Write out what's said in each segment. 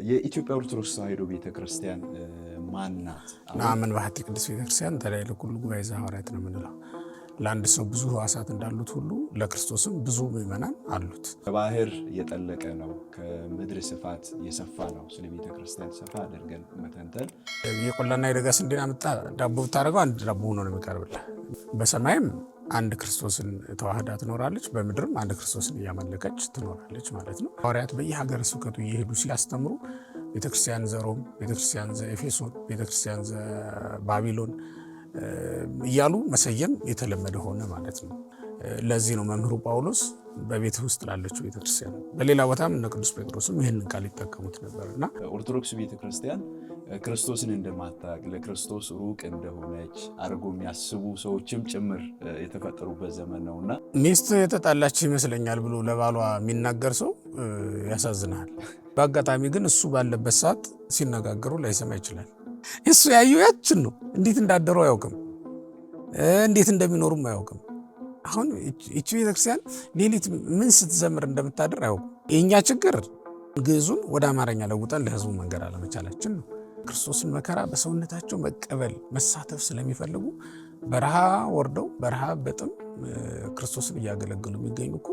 የኢትዮጵያ ኦርቶዶክስ ተዋሕዶ ቤተክርስቲያን ማን ናት? ናምን ባህቲ ቅዱስ ቤተክርስቲያን ተላይ ለኩሉ ጉባኤ ዘሐዋርያት ነው የምንለው። ለአንድ ሰው ብዙ ሕዋሳት እንዳሉት ሁሉ ለክርስቶስም ብዙ ምዕመናን አሉት። ከባህር የጠለቀ ነው፣ ከምድር ስፋት የሰፋ ነው። ስለ ቤተክርስቲያን ሰፋ አድርገን መተንተን የቆላና የደጋ ስንዴን አምጣ ዳቦ ብታደርገው አንድ ዳቦ ሆኖ ነው የሚቀርብልህ። በሰማይም አንድ ክርስቶስን ተዋህዳ ትኖራለች፣ በምድርም አንድ ክርስቶስን እያመለከች ትኖራለች ማለት ነው። ሐዋርያት በየሀገረ ስብከቱ እየሄዱ ሲያስተምሩ ቤተክርስቲያን ዘሮም፣ ቤተክርስቲያን ዘኤፌሶን፣ ቤተክርስቲያን ዘባቢሎን እያሉ መሰየም የተለመደ ሆነ ማለት ነው። ለዚህ ነው መምህሩ ጳውሎስ በቤት ውስጥ ላለችው ቤተክርስቲያን፣ በሌላ ቦታም እነ ቅዱስ ጴጥሮስም ይህንን ቃል ይጠቀሙት ነበርና ኦርቶዶክስ ቤተክርስቲያን ክርስቶስን እንደማታውቅ ለክርስቶስ ሩቅ እንደሆነች አድርጎ የሚያስቡ ሰዎችም ጭምር የተፈጠሩበት ዘመን ነውና ሚስት የተጣላች ይመስለኛል ብሎ ለባሏ የሚናገር ሰው ያሳዝናል። በአጋጣሚ ግን እሱ ባለበት ሰዓት ሲነጋገሩ ላይሰማ ይችላል። እሱ ያየው ያችን ነው። እንዴት እንዳደረው አያውቅም፣ እንዴት እንደሚኖሩም አያውቅም። አሁን እቺ ቤተክርስቲያን ሌሊት ምን ስትዘምር እንደምታደር አያውቅም። የእኛ ችግር ግዕዙን ወደ አማርኛ ለውጠን ለህዝቡ መንገር አለመቻላችን ነው። ክርስቶስን መከራ በሰውነታቸው መቀበል መሳተፍ ስለሚፈልጉ በረሃ ወርደው በረሃ በጥም ክርስቶስን እያገለገሉ የሚገኙ እኮ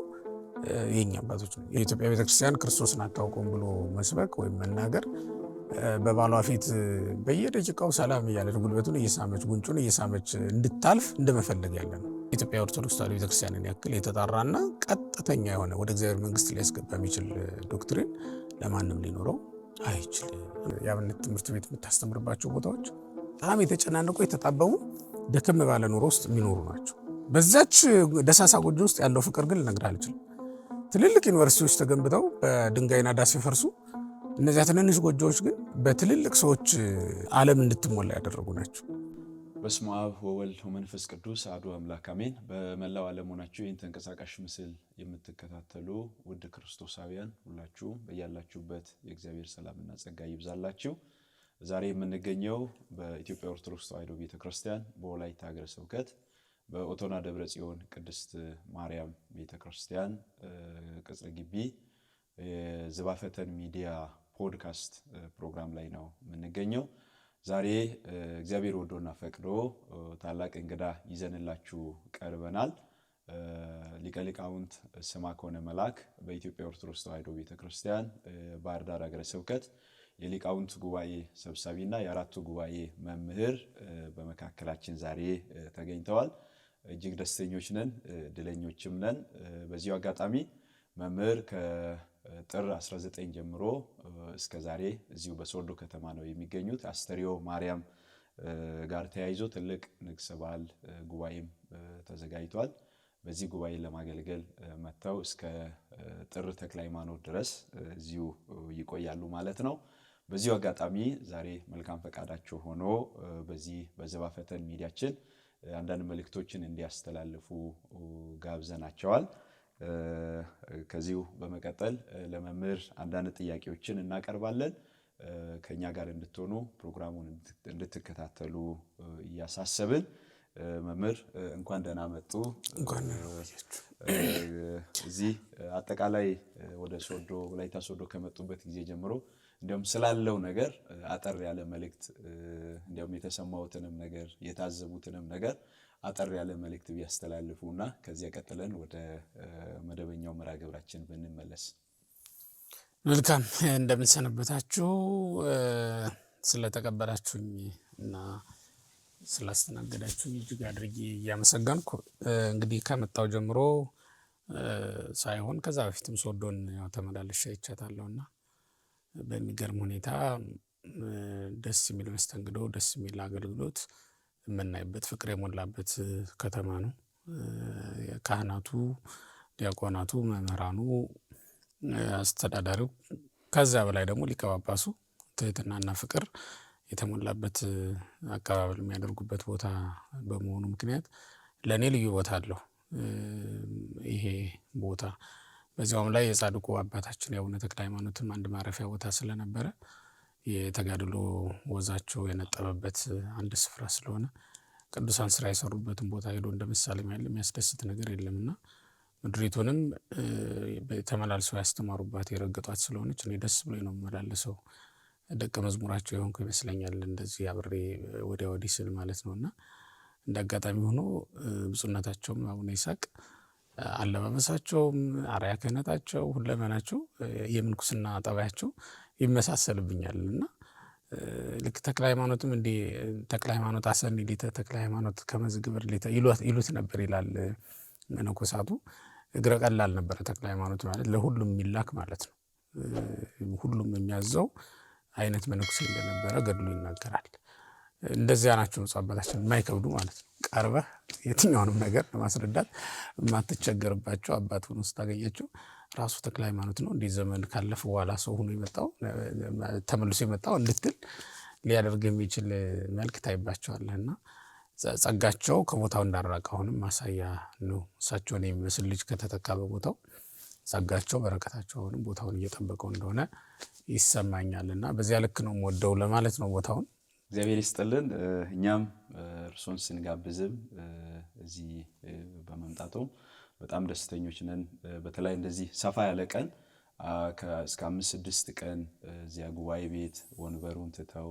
የኛ አባቶች ነው። የኢትዮጵያ ቤተክርስቲያን ክርስቶስን አታውቀውም ብሎ መስበክ ወይም መናገር በባሏ ፊት በየደቂቃው ሰላም እያለች ጉልበቱን እየሳመች ጉንጩን እየሳመች እንድታልፍ እንደመፈለግ ያለ ነው። ኢትዮጵያ ኦርቶዶክስ ተዋሕዶ ቤተክርስቲያንን ያክል የተጣራና ቀጥተኛ የሆነ ወደ እግዚአብሔር መንግስት ሊያስገባ የሚችል ዶክትሪን ለማንም ሊኖረው አይችልም። የአብነት ትምህርት ቤት የምታስተምርባቸው ቦታዎች በጣም የተጨናነቁ የተጣበቡ ደከም ባለ ኑሮ ውስጥ የሚኖሩ ናቸው። በዛች ደሳሳ ጎጆ ውስጥ ያለው ፍቅር ግን ልነግርህ አልችልም። ትልልቅ ዩኒቨርሲቲዎች ተገንብተው በድንጋይና ዳስ ሲፈርሱ እነዚያ ትንንሽ ጎጆዎች ግን በትልልቅ ሰዎች ዓለም እንድትሞላ ያደረጉ ናቸው። በስመ አብ ወወልድ ወመንፈስ ቅዱስ አሐዱ አምላክ አሜን። በመላው ዓለም ሆናችሁ ይህን ተንቀሳቃሽ ምስል የምትከታተሉ ውድ ክርስቶሳውያን ሁላችሁም በያላችሁበት የእግዚአብሔር ሰላምና ጸጋ ይብዛላችሁ። ዛሬ የምንገኘው በኢትዮጵያ ኦርቶዶክስ ተዋሕዶ ቤተክርስቲያን በወላይታ ሀገረ ስብከት በኦቶና ደብረ ጽዮን ቅድስት ማርያም ቤተክርስቲያን ቅጽረ ግቢ የዝባፈተን ሚዲያ ፖድካስት ፕሮግራም ላይ ነው የምንገኘው። ዛሬ እግዚአብሔር ወዶና ፈቅዶ ታላቅ እንግዳ ይዘንላችሁ ቀርበናል። ሊቀ ሊቃውንት ስምዐኮነ መላክ በኢትዮጵያ ኦርቶዶክስ ተዋሕዶ ቤተክርስቲያን ባህር ዳር ሀገረ ስብከት የሊቃውንት ጉባኤ ሰብሳቢና የአራቱ ጉባኤ መምህር በመካከላችን ዛሬ ተገኝተዋል። እጅግ ደስተኞች ነን፣ ድለኞችም ነን። በዚሁ አጋጣሚ መምህር ከጥር 19 ጀምሮ እስከ ዛሬ እዚሁ በሶዶ ከተማ ነው የሚገኙት። አስተርዮ ማርያም ጋር ተያይዞ ትልቅ ንግስ በዓል ጉባኤም ተዘጋጅቷል። በዚህ ጉባኤ ለማገልገል መጥተው እስከ ጥር ተክለ ሃይማኖት ድረስ እዚሁ ይቆያሉ ማለት ነው። በዚሁ አጋጣሚ ዛሬ መልካም ፈቃዳቸው ሆኖ በዚህ በዝባፈተን ሚዲያችን አንዳንድ መልእክቶችን እንዲያስተላልፉ ጋብዘናቸዋል። ከዚሁ በመቀጠል ለመምህር አንዳንድ ጥያቄዎችን እናቀርባለን። ከኛ ጋር እንድትሆኑ ፕሮግራሙን እንድትከታተሉ እያሳሰብን መምህር እንኳን ደህና መጡ። እንኳን እዚህ አጠቃላይ ወደ ሶዶ ወላይታ ሶዶ ከመጡበት ጊዜ ጀምሮ እንዲያውም ስላለው ነገር አጠር ያለ መልእክት እንዲያውም የተሰማውትንም ነገር የታዘቡትንም ነገር አጠር ያለ መልእክት ቢያስተላልፉና ከዚያ ቀጥለን ወደ መደበኛው መርሃ ግብራችን ብንመለስ። መልካም እንደምንሰነበታችሁ፣ ስለተቀበላችሁኝ እና ስላስተናገዳችሁኝ እጅግ አድርጌ እያመሰገንኩ እንግዲህ ከመጣው ጀምሮ ሳይሆን ከዛ በፊትም ሶዶን ያው ተመላለሽ አይቻታለሁና በሚገርም ሁኔታ ደስ የሚል መስተንግዶ፣ ደስ የሚል አገልግሎት የምናይበት ፍቅር የሞላበት ከተማ ነው። ካህናቱ፣ ዲያቆናቱ፣ መምህራኑ፣ አስተዳዳሪው ከዛ በላይ ደግሞ ሊቀ ጳጳሱ ትህትናና ፍቅር የተሞላበት አቀባበል የሚያደርጉበት ቦታ በመሆኑ ምክንያት ለእኔ ልዩ ቦታ አለው ይሄ ቦታ። በዚያውም ላይ የጻድቁ አባታችን የአቡነ ተክለ ሃይማኖትም አንድ ማረፊያ ቦታ ስለነበረ የተጋድሎ ወዛቸው የነጠበበት አንድ ስፍራ ስለሆነ ቅዱሳን ስራ የሰሩበትን ቦታ ሄዶ እንደምሳሌ የሚያስደስት ነገር የለምና ምድሪቱንም ተመላልሰው ያስተማሩባት የረገጧት ስለሆነች እኔ ደስ ብሎኝ ነው የምመላለሰው። ደቀ መዝሙራቸው የሆንኩ ይመስለኛል እንደዚህ አብሬ ወዲያ ወዲህ ስል ማለት ነውና እንደ አጋጣሚ ሆኖ ብፁዕነታቸውም አቡነ ይስሐቅ አለባበሳቸውም አርአያ ክህነታቸው ሁለመናቸው የምንኩስና ጠባያቸው ይመሳሰልብኛልና ልክ ተክለ ሃይማኖትም እንዴ ተክለ ሃይማኖት አሰኒ ሊተ ተክለ ሃይማኖት ከመዝግብር ሊተ ይሉት ነበር ይላል መነኮሳቱ። እግረ ቀላል ነበር ተክለ ሃይማኖት ማለት ለሁሉም የሚላክ ማለት ነው። ሁሉም የሚያዘው አይነት መነኩሴ እንደነበረ ገድሉ ይናገራል። እንደዚያ ናቸው ብፁዕ አባታችን የማይከብዱ ማለት ነው። ቀርበህ የትኛውንም ነገር ለማስረዳት የማትቸገርባቸው አባት ሆኖ ስታገኛቸው ራሱ ተክለ ሃይማኖት ነው እንዲህ ዘመን ካለፈ በኋላ ሰው ሆኖ የመጣው ተመልሶ የመጣው እንድትል ሊያደርግ የሚችል መልክ ታይባቸዋለህና ጸጋቸው ከቦታው እንዳራቀ አሁንም ማሳያ ነው። እሳቸውን የሚመስል ልጅ ከተተካ በቦታው ጸጋቸው በረከታቸው አሁንም ቦታውን እየጠበቀው እንደሆነ ይሰማኛልና በዚያ ልክ ነው የምወደው ለማለት ነው ቦታውን። እግዚአብሔር ይስጥልን። እኛም እርሶን ስንጋብዝም እዚህ በመምጣቱ በጣም ደስተኞች ነን። በተለይ እንደዚህ ሰፋ ያለ ቀን እስከ 5-6 ቀን እዚያ ጉባኤ ቤት ወንበሩን ትተው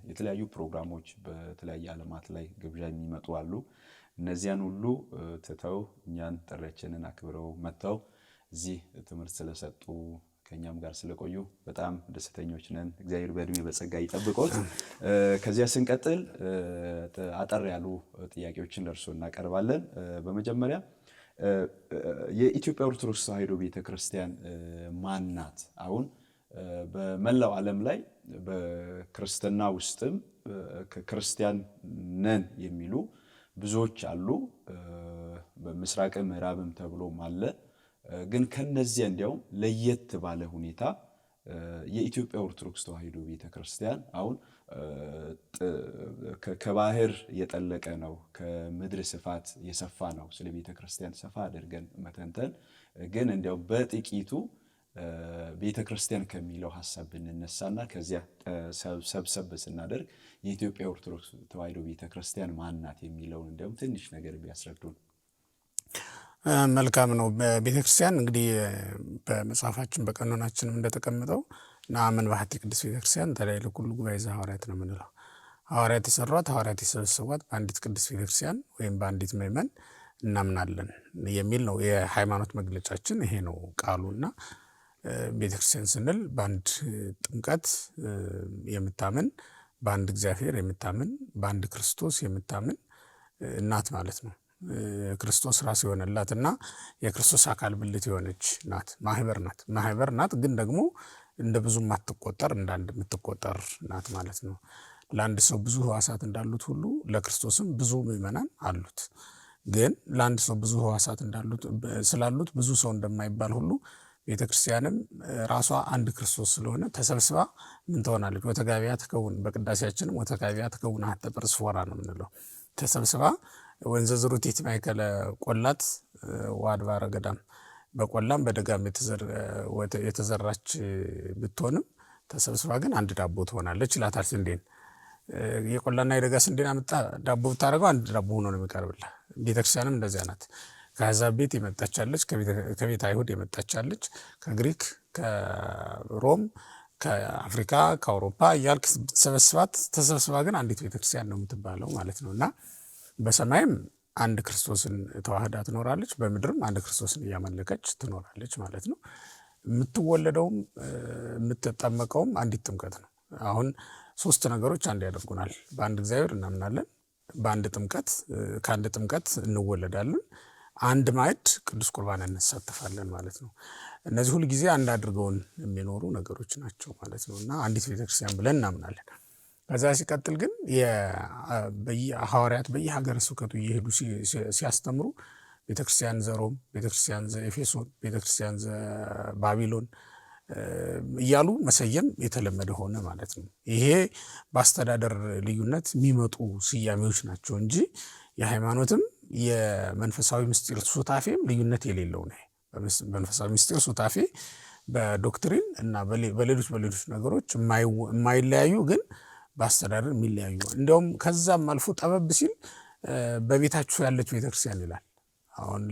የተለያዩ ፕሮግራሞች በተለያየ ዓለማት ላይ ግብዣ የሚመጡ አሉ። እነዚያን ሁሉ ትተው እኛን ጥሪያችንን አክብረው መጥተው እዚህ ትምህርት ስለሰጡ ከኛም ጋር ስለቆዩ በጣም ደስተኞች ነን። እግዚአብሔር በእድሜ በጸጋ ይጠብቆት። ከዚያ ስንቀጥል አጠር ያሉ ጥያቄዎችን ለእርሶ እናቀርባለን። በመጀመሪያ የኢትዮጵያ ኦርቶዶክስ ተዋሕዶ ቤተክርስቲያን ማን ናት? አሁን በመላው ዓለም ላይ በክርስትና ውስጥም ክርስቲያን ነን የሚሉ ብዙዎች አሉ። በምስራቅም ምዕራብም ተብሎም አለ። ግን ከነዚያ እንዲያውም ለየት ባለ ሁኔታ የኢትዮጵያ ኦርቶዶክስ ተዋሕዶ ቤተክርስቲያን አሁን ከባህር የጠለቀ ነው፣ ከምድር ስፋት የሰፋ ነው። ስለ ቤተክርስቲያን ሰፋ አድርገን መተንተን ግን እንዲያው በጥቂቱ ቤተክርስቲያን ከሚለው ሐሳብ ብንነሳና ከዚያ ሰብሰብ ስናደርግ የኢትዮጵያ ኦርቶዶክስ ተዋሕዶ ቤተክርስቲያን ማን ናት የሚለውን እንዲያው ትንሽ ነገር ቢያስረዱን። መልካም ነው። ቤተክርስቲያን እንግዲህ በመጽሐፋችን በቀኖናችንም እንደተቀመጠው ነአምን በሀቲ ቅድስት ቤተክርስቲያን ተላዕለ ኩሉ ጉባኤ ዘሐዋርያት ነው የምንለው። ሐዋርያት የሰሯት ሐዋርያት የሰበሰቧት በአንዲት ቅድስት ቤተክርስቲያን ወይም በአንዲት ምእመን እናምናለን የሚል ነው የሃይማኖት መግለጫችን። ይሄ ነው ቃሉና ቤተክርስቲያን ስንል በአንድ ጥምቀት የምታምን በአንድ እግዚአብሔር የምታምን በአንድ ክርስቶስ የምታምን እናት ማለት ነው። ክርስቶስ ራስ የሆነላትና የክርስቶስ አካል ብልት የሆነች ናት። ማህበር ናት። ግን ደግሞ እንደ ብዙ ማትቆጠር እንዳንድ የምትቆጠር ናት ማለት ነው። ለአንድ ሰው ብዙ ሕዋሳት እንዳሉት ሁሉ ለክርስቶስም ብዙ ምእመናን አሉት። ግን ለአንድ ሰው ብዙ ሕዋሳት እንዳሉት ስላሉት ብዙ ሰው እንደማይባል ሁሉ ቤተክርስቲያንም ራሷ አንድ ክርስቶስ ስለሆነ ተሰብስባ ምን ትሆናለች? ወተጋቢያ ትከውን። በቅዳሴያችንም ወተጋቢያ ትከውን ሀተ ጵርስፎራ ነው የምንለው። ተሰብስባ ወንዘ ዝሩቲት ማእከለ ቆላት ወአድባረ ገዳም፣ በቆላም በደጋም የተዘራች ብትሆንም ተሰብስባ ግን አንድ ዳቦ ትሆናለች ይላታል ስንዴን። የቆላና የደጋ ስንዴን አምጣ ዳቦ ብታደርገው አንድ ዳቦ ሆኖ ነው የሚቀርብልህ። ቤተክርስቲያንም እንደዚያ ናት። ከአሕዛብ ቤት የመጣቻለች፣ ከቤተ አይሁድ የመጣቻለች፣ ከግሪክ፣ ከሮም፣ ከአፍሪካ፣ ከአውሮፓ እያልክ ሰበስባት ተሰብስባ ግን አንዲት ቤተክርስቲያን ነው የምትባለው ማለት ነውና በሰማይም አንድ ክርስቶስን ተዋህዳ ትኖራለች፣ በምድርም አንድ ክርስቶስን እያመለከች ትኖራለች ማለት ነው። የምትወለደውም የምትጠመቀውም አንዲት ጥምቀት ነው። አሁን 3 ነገሮች አንድ ያደርጉናል። በአንድ እግዚአብሔር እናምናለን፣ በአንድ ጥምቀት ከአንድ ጥምቀት እንወለዳለን፣ አንድ ማዕድ ቅዱስ ቁርባን እንሳተፋለን ማለት ነው። እነዚህ ሁሉ ጊዜ አንድ አድርገውን የሚኖሩ ነገሮች ናቸው ማለት ነው እና አንዲት ቤተክርስቲያን ብለን እናምናለን። ከዛ ሲቀጥል ግን ሐዋርያት በየሀገረ ስብከቱ እየሄዱ ሲያስተምሩ ቤተክርስቲያን ዘሮም፣ ቤተክርስቲያን ዘኤፌሶን፣ ቤተክርስቲያን ዘባቢሎን እያሉ መሰየም የተለመደ ሆነ ማለት ነው። ይሄ በአስተዳደር ልዩነት የሚመጡ ስያሜዎች ናቸው እንጂ የሃይማኖትም የመንፈሳዊ ምስጢር ሱታፌም ልዩነት የሌለው ነው። መንፈሳዊ ምስጢር ሱታፌ በዶክትሪን እና በሌሎች ነገሮች የማይለያዩ ግን በአስተዳደር የሚለያዩ እንዲያውም ከዛም አልፎ ጠበብ ሲል በቤታችሁ ያለች ቤተክርስቲያን ይላል። አሁን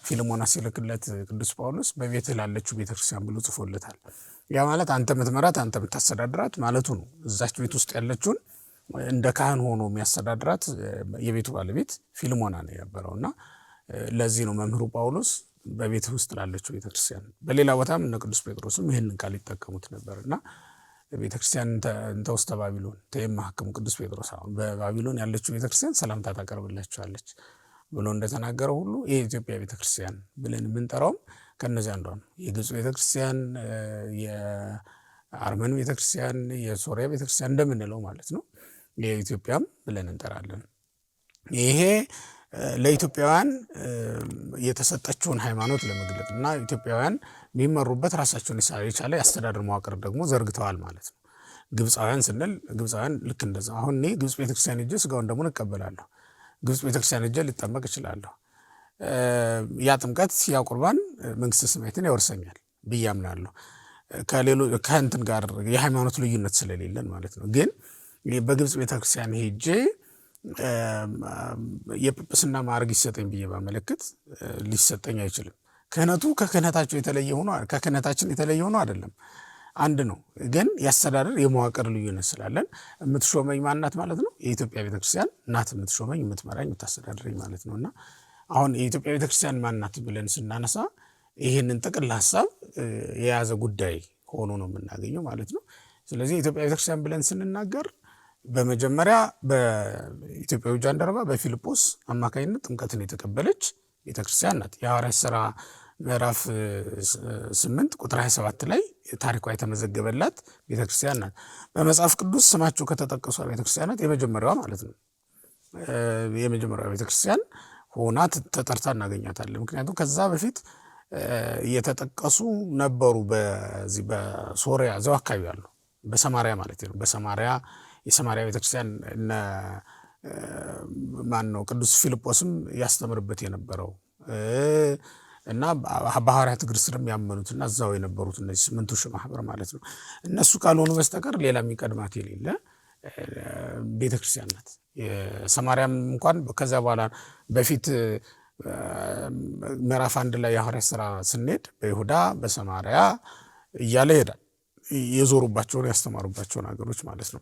ፊልሞና ሲልክለት ቅዱስ ጳውሎስ በቤትህ ላለችው ቤተክርስቲያን ብሎ ጽፎለታል። ያ ማለት አንተ የምትመራት አንተ የምታስተዳድራት ማለቱ ነው። እዛች ቤት ውስጥ ያለችውን እንደ ካህን ሆኖ የሚያስተዳድራት የቤቱ ባለቤት ፊልሞና ነው የነበረውና ለዚህ ነው መምህሩ ጳውሎስ በቤት ውስጥ ላለችው ቤተክርስቲያን። በሌላ ቦታም እነ ቅዱስ ጴጥሮስም ይህንን ቃል ይጠቀሙት ነበርና ቤተክርስቲያን እንተ ውስተ ባቢሎን ተየማህክሙ ቅዱስ ጴጥሮስ አሁን በባቢሎን ያለችው ቤተክርስቲያን ሰላምታ ታቀርብላችኋለች ብሎ እንደተናገረው ሁሉ የኢትዮጵያ ቤተክርስቲያን ብለን የምንጠራውም ከነዚያ አንዷ ነው። የግብፅ ቤተክርስቲያን፣ የአርመን ቤተክርስቲያን፣ የሶሪያ ቤተክርስቲያን እንደምንለው ማለት ነው። የኢትዮጵያም ብለን እንጠራለን። ይሄ ለኢትዮጵያውያን የተሰጠችውን ሃይማኖት ለመግለጥ እና ኢትዮጵያውያን የሚመሩበት ራሳቸውን የቻለ የአስተዳደር መዋቅር ደግሞ ዘርግተዋል ማለት ነው። ግብፃውያን ስንል ግብፃውያን ልክ እንደዛ አሁን እኔ ግብፅ ቤተክርስቲያን ሄጄ ስጋውን ደግሞ እቀበላለሁ። ግብፅ ቤተክርስቲያን ሄጄ ልጠመቅ እችላለሁ። ያ ጥምቀት ያ ቁርባን መንግስተ ሰማያትን ያወርሰኛል ብዬ አምናለሁ። ከእንትን ጋር የሃይማኖት ልዩነት ስለሌለን ማለት ነው። ግን በግብፅ ቤተክርስቲያን ሄጄ የጵጵስና ማዕረግ ይሰጠኝ ብዬ ባመለክት ሊሰጠኝ አይችልም። ክህነቱ ከክህነታችን የተለየ ሆኖ አይደለም፣ አንድ ነው። ግን ያስተዳደር የመዋቅር ልዩነት ስላለን የምትሾመኝ ማናት ማለት ነው? የኢትዮጵያ ቤተክርስቲያን ናት የምትሾመኝ፣ የምትመራኝ፣ የምታስተዳድረኝ ማለት ነውና አሁን የኢትዮጵያ ቤተክርስቲያን ማናት ብለን ስናነሳ ይህንን ጥቅል ሀሳብ የያዘ ጉዳይ ሆኖ ነው የምናገኘው ማለት ነው። ስለዚህ የኢትዮጵያ ቤተክርስቲያን ብለን ስንናገር በመጀመሪያ በኢትዮጵያዊ ጃንደረባ በፊልጶስ አማካኝነት ጥምቀትን የተቀበለች ቤተክርስቲያን ናት። የሐዋርያት ሥራ ምዕራፍ 8 ቁጥር 27 ላይ ታሪኳ የተመዘገበላት ቤተክርስቲያን ናት። በመጽሐፍ ቅዱስ ስማቸው ከተጠቀሱ ቤተክርስቲያናት የመጀመሪያዋ ማለት ነው። የመጀመሪያዋ ቤተክርስቲያን ሆና ተጠርታ እናገኛታለን። ምክንያቱም ከዛ በፊት የተጠቀሱ ነበሩ። በዚህ በሶሪያ እዛው አካባቢ ያሉ በሰማሪያ ማለት ነው። በሰማሪያ የሰማሪያ ቤተክርስቲያን ማን ነው ቅዱስ ፊልጶስም ያስተምርበት የነበረው እና በሐዋርያት እግር ስርም ያመኑትና እዛው የነበሩት እነዚህ 8 ሺህ ማህበር ማለት ነው። እነሱ ካልሆኑ በስተቀር ሌላ የሚቀድማት የሌለ ቤተክርስቲያን ናት። የሰማርያም እንኳን ከዛ በኋላ በፊት ምዕራፍ 1 ላይ የሐዋርያት ሥራ ስንሄድ በይሁዳ በሰማርያ እያለ ይሄዳል። የዞሩባቸውን ያስተማሩባቸውን ሀገሮች ማለት ነው።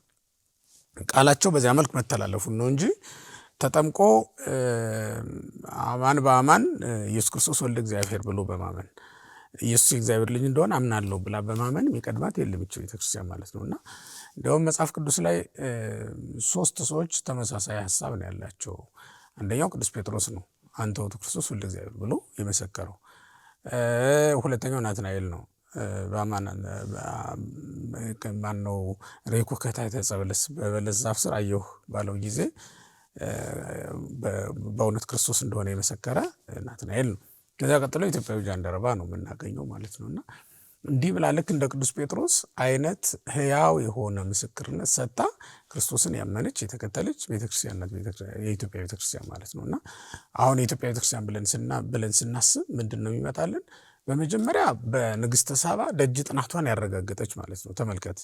ቃላቸው በዚያ መልክ መተላለፉን ነው እንጂ ተጠምቆ አማን በአማን ኢየሱስ ክርስቶስ ወልደ እግዚአብሔር ብሎ በማመን ኢየሱስ የእግዚአብሔር ልጅ እንደሆነ አምናለሁ ብላ በማመን የሚቀድማት የለም ይህች ቤተክርስቲያን ማለት ነው። እና እንዲያውም መጽሐፍ ቅዱስ ላይ 3 ሰዎች ተመሳሳይ ሀሳብ ነው ያላቸው። አንደኛው ቅዱስ ጴጥሮስ ነው፣ አንተ ውእቱ ክርስቶስ ወልደ እግዚአብሔር ብሎ የመሰከረው። ሁለተኛው ናትናኤል ነው። ማነው ሬኩ ከታሕተ ዕፀ በለስ በበለስ ዛፍ ስር አየሁ ባለው ጊዜ በእውነት ክርስቶስ እንደሆነ የመሰከረ ናትናኤል ነው። ከዚያ ቀጥሎ ኢትዮጵያዊ ጃንደረባ ነው የምናገኘው ማለት ነው። እና እንዲህ ብላ ልክ እንደ ቅዱስ ጴጥሮስ አይነት ህያው የሆነ ምስክርነት ሰጥታ ክርስቶስን ያመነች የተከተለች ቤተክርስቲያን ናት የኢትዮጵያ ቤተክርስቲያን ማለት ነው። እና አሁን የኢትዮጵያ ቤተክርስቲያን ብለን ስናስብ ምንድን ነው የሚመጣልን? በመጀመሪያ በንግስተ ሳባ ደጅ ጥናቷን ያረጋገጠች ማለት ነው። ተመልከት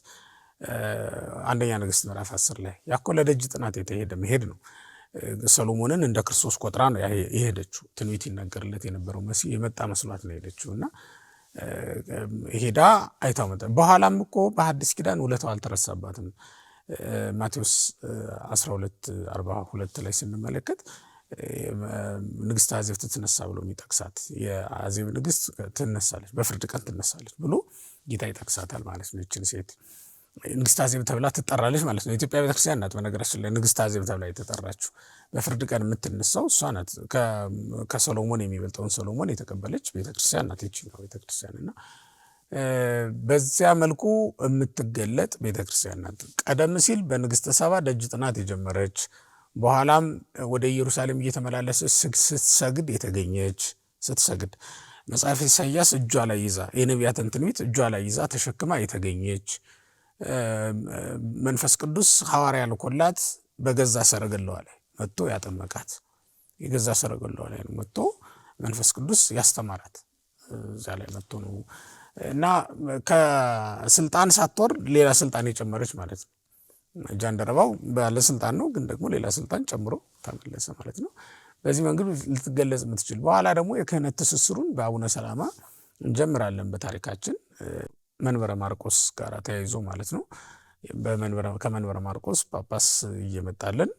አንደኛ ነገሥት ምዕራፍ 10 ላይ ያኮ ለደጅ ጥናት የተሄደ መሄድ ነው። ሰሎሞንን እንደ ክርስቶስ ቆጥራ ነው የሄደችው። ትንቢት ይነገርለት የነበረው መሲህ የመጣ መስሏት ነው የሄደችው እና ሄዳ አይታው መጣ። በኋላም እኮ በሐዲስ ኪዳን ውለታው አልተረሳባትም። ማቴዎስ 12:42 ላይ ስንመለከት ንግስት አዜብ ትነሳ ብሎ የሚጠቅሳት የአዜብ ንግስት ትነሳለች፣ በፍርድ ቀን ትነሳለች ብሎ ጌታ ይጠቅሳታል ማለት ነው። ይችን ሴት ንግስት አዜብ ተብላ ትጠራለች ማለት ነው። የኢትዮጵያ ቤተክርስቲያን ናት በነገራችን ላይ ንግስት አዜብ ተብላ የተጠራችው። በፍርድ ቀን የምትነሳው እሷ ናት። ከሰሎሞን የሚበልጠውን ሰሎሞን የተቀበለች ቤተክርስቲያን ናት ይችኛው ቤተክርስቲያን እና በዚያ መልኩ የምትገለጥ ቤተክርስቲያን ናት። ቀደም ሲል በንግስተ ሳባ ደጅ ጥናት የጀመረች በኋላም ወደ ኢየሩሳሌም እየተመላለሰች ስትሰግድ የተገኘች ስትሰግድ መጽሐፈ ኢሳይያስ እጇ ላይ ይዛ የነቢያትን ትንቢት እጇ ላይ ይዛ ተሸክማ የተገኘች መንፈስ ቅዱስ ሐዋርያ ልኮላት በገዛ ሰረገላዋ ላይ መጥቶ ያጠመቃት የገዛ ሰረገላዋ ላይ መጥቶ መንፈስ ቅዱስ ያስተማራት እዛ ላይ መጥቶ ነው እና ከስልጣን ሳትወርድ ሌላ ስልጣን የጨመረች ማለት ነው። ጃንደረባው ባለስልጣን ነው፣ ግን ደግሞ ሌላ ስልጣን ጨምሮ ተመለሰ ማለት ነው። በዚህ መንገድ ልትገለጽ የምትችል በኋላ ደግሞ የክህነት ትስስሩን በአቡነ ሰላማ እንጀምራለን በታሪካችን መንበረ ማርቆስ ጋር ተያይዞ ማለት ነው። ከመንበረ ማርቆስ ጳጳስ እየመጣለን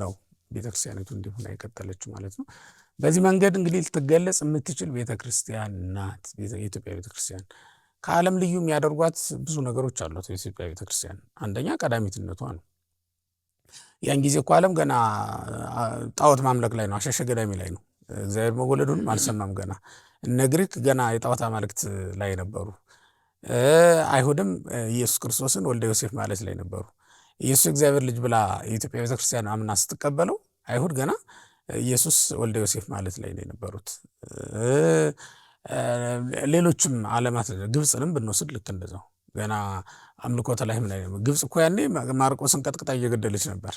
ነው ቤተክርስቲያኒቱ እንዲሆን የቀጠለችው ማለት ነው። በዚህ መንገድ እንግዲህ ልትገለጽ የምትችል ቤተክርስቲያን ናት የኢትዮጵያ ቤተክርስቲያን። ከዓለም ልዩ የሚያደርጓት ብዙ ነገሮች አሏት የኢትዮጵያ ቤተክርስቲያን። አንደኛ ቀዳሚትነቷ ነው። ያን ጊዜ እኮ ዓለም ገና ጣዖት ማምለክ ላይ ነው፣ አሸሸ ገዳሚ ላይ ነው። እግዚአብሔር መወለዱንም አልሰማም ገና። እነ ግሪክ ገና የጣዖት አማልክት ላይ ነበሩ። አይሁድም ኢየሱስ ክርስቶስን ወልደ ዮሴፍ ማለት ላይ ነበሩ። ኢየሱስ እግዚአብሔር ልጅ ብላ የኢትዮጵያ ቤተክርስቲያን አምና ስትቀበለው አይሁድ ገና ኢየሱስ ወልደ ዮሴፍ ማለት ላይ ነው የነበሩት። ሌሎችም ዓለማት ግብፅንም ብንወስድ ልክ እንደዛው ገና አምልኮተ ላህም ላይ ነው። ግብፅ እኮ ያኔ ማርቆስን ቀጥቅጣ እየገደለች ነበር፣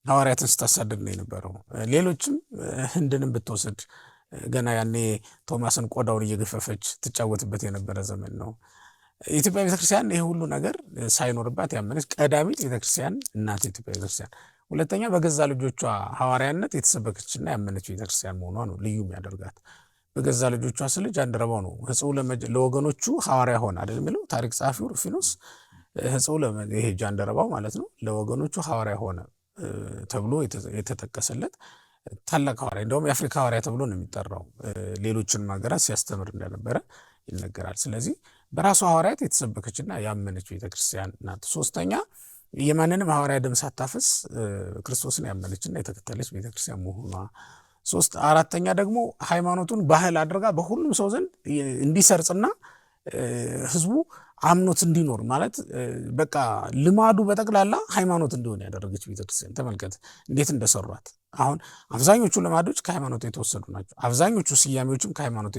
ሐዋርያትን ስታሳድድ ነው የነበረው። ሌሎችም ህንድንም ብትወስድ ገና ያኔ ቶማስን ቆዳውን እየገፈፈች ትጫወትበት የነበረ ዘመን ነው። የኢትዮጵያ ቤተክርስቲያን ይሄ ሁሉ ነገር ሳይኖርባት ያመነች ቀዳሚት ቤተክርስቲያን እናት የኢትዮጵያ ቤተክርስቲያን። ሁለተኛ በገዛ ልጆቿ ሐዋርያነት የተሰበከችና ያመነች ቤተክርስቲያን መሆኗ ነው ልዩ የሚያደርጋት። በገዛ ልጆቿ ስል ጃንደረባው ነው ሕጽው ለወገኖቹ ሐዋርያ ሆነ አይደል የሚለው ታሪክ ጸሐፊው ሩፊኖስ። ሕጽው ይሄ ጃንደረባው ማለት ነው ለወገኖቹ ሐዋርያ ሆነ ተብሎ የተጠቀሰለት ታላቅ ሐዋርያ፣ እንደውም የአፍሪካ ሐዋርያ ተብሎ ነው የሚጠራው። ሌሎችን ሀገራት ሲያስተምር እንደነበረ ይነገራል። ስለዚህ በራሷ ሐዋርያት የተሰበከችና ያመነች ቤተክርስቲያን ናት። ሶስተኛ የማንንም ሐዋርያ ደም ሳታፈስ ክርስቶስን ያመነችና የተከተለች ቤተክርስቲያን መሆኗ። አራተኛ ደግሞ ሃይማኖቱን ባህል አድርጋ በሁሉም ሰው ዘንድ እንዲሰርጽና ህዝቡ አምኖት እንዲኖር ማለት በቃ ልማዱ በጠቅላላ ሃይማኖት እንዲሆን ያደረገች ቤተክርስቲያን። ተመልከት እንዴት እንደሰሯት። አሁን አብዛኞቹ ልማዶች ከሃይማኖት የተወሰዱ ናቸው። አብዛኞቹ ስያሜዎችም ከሃይማኖት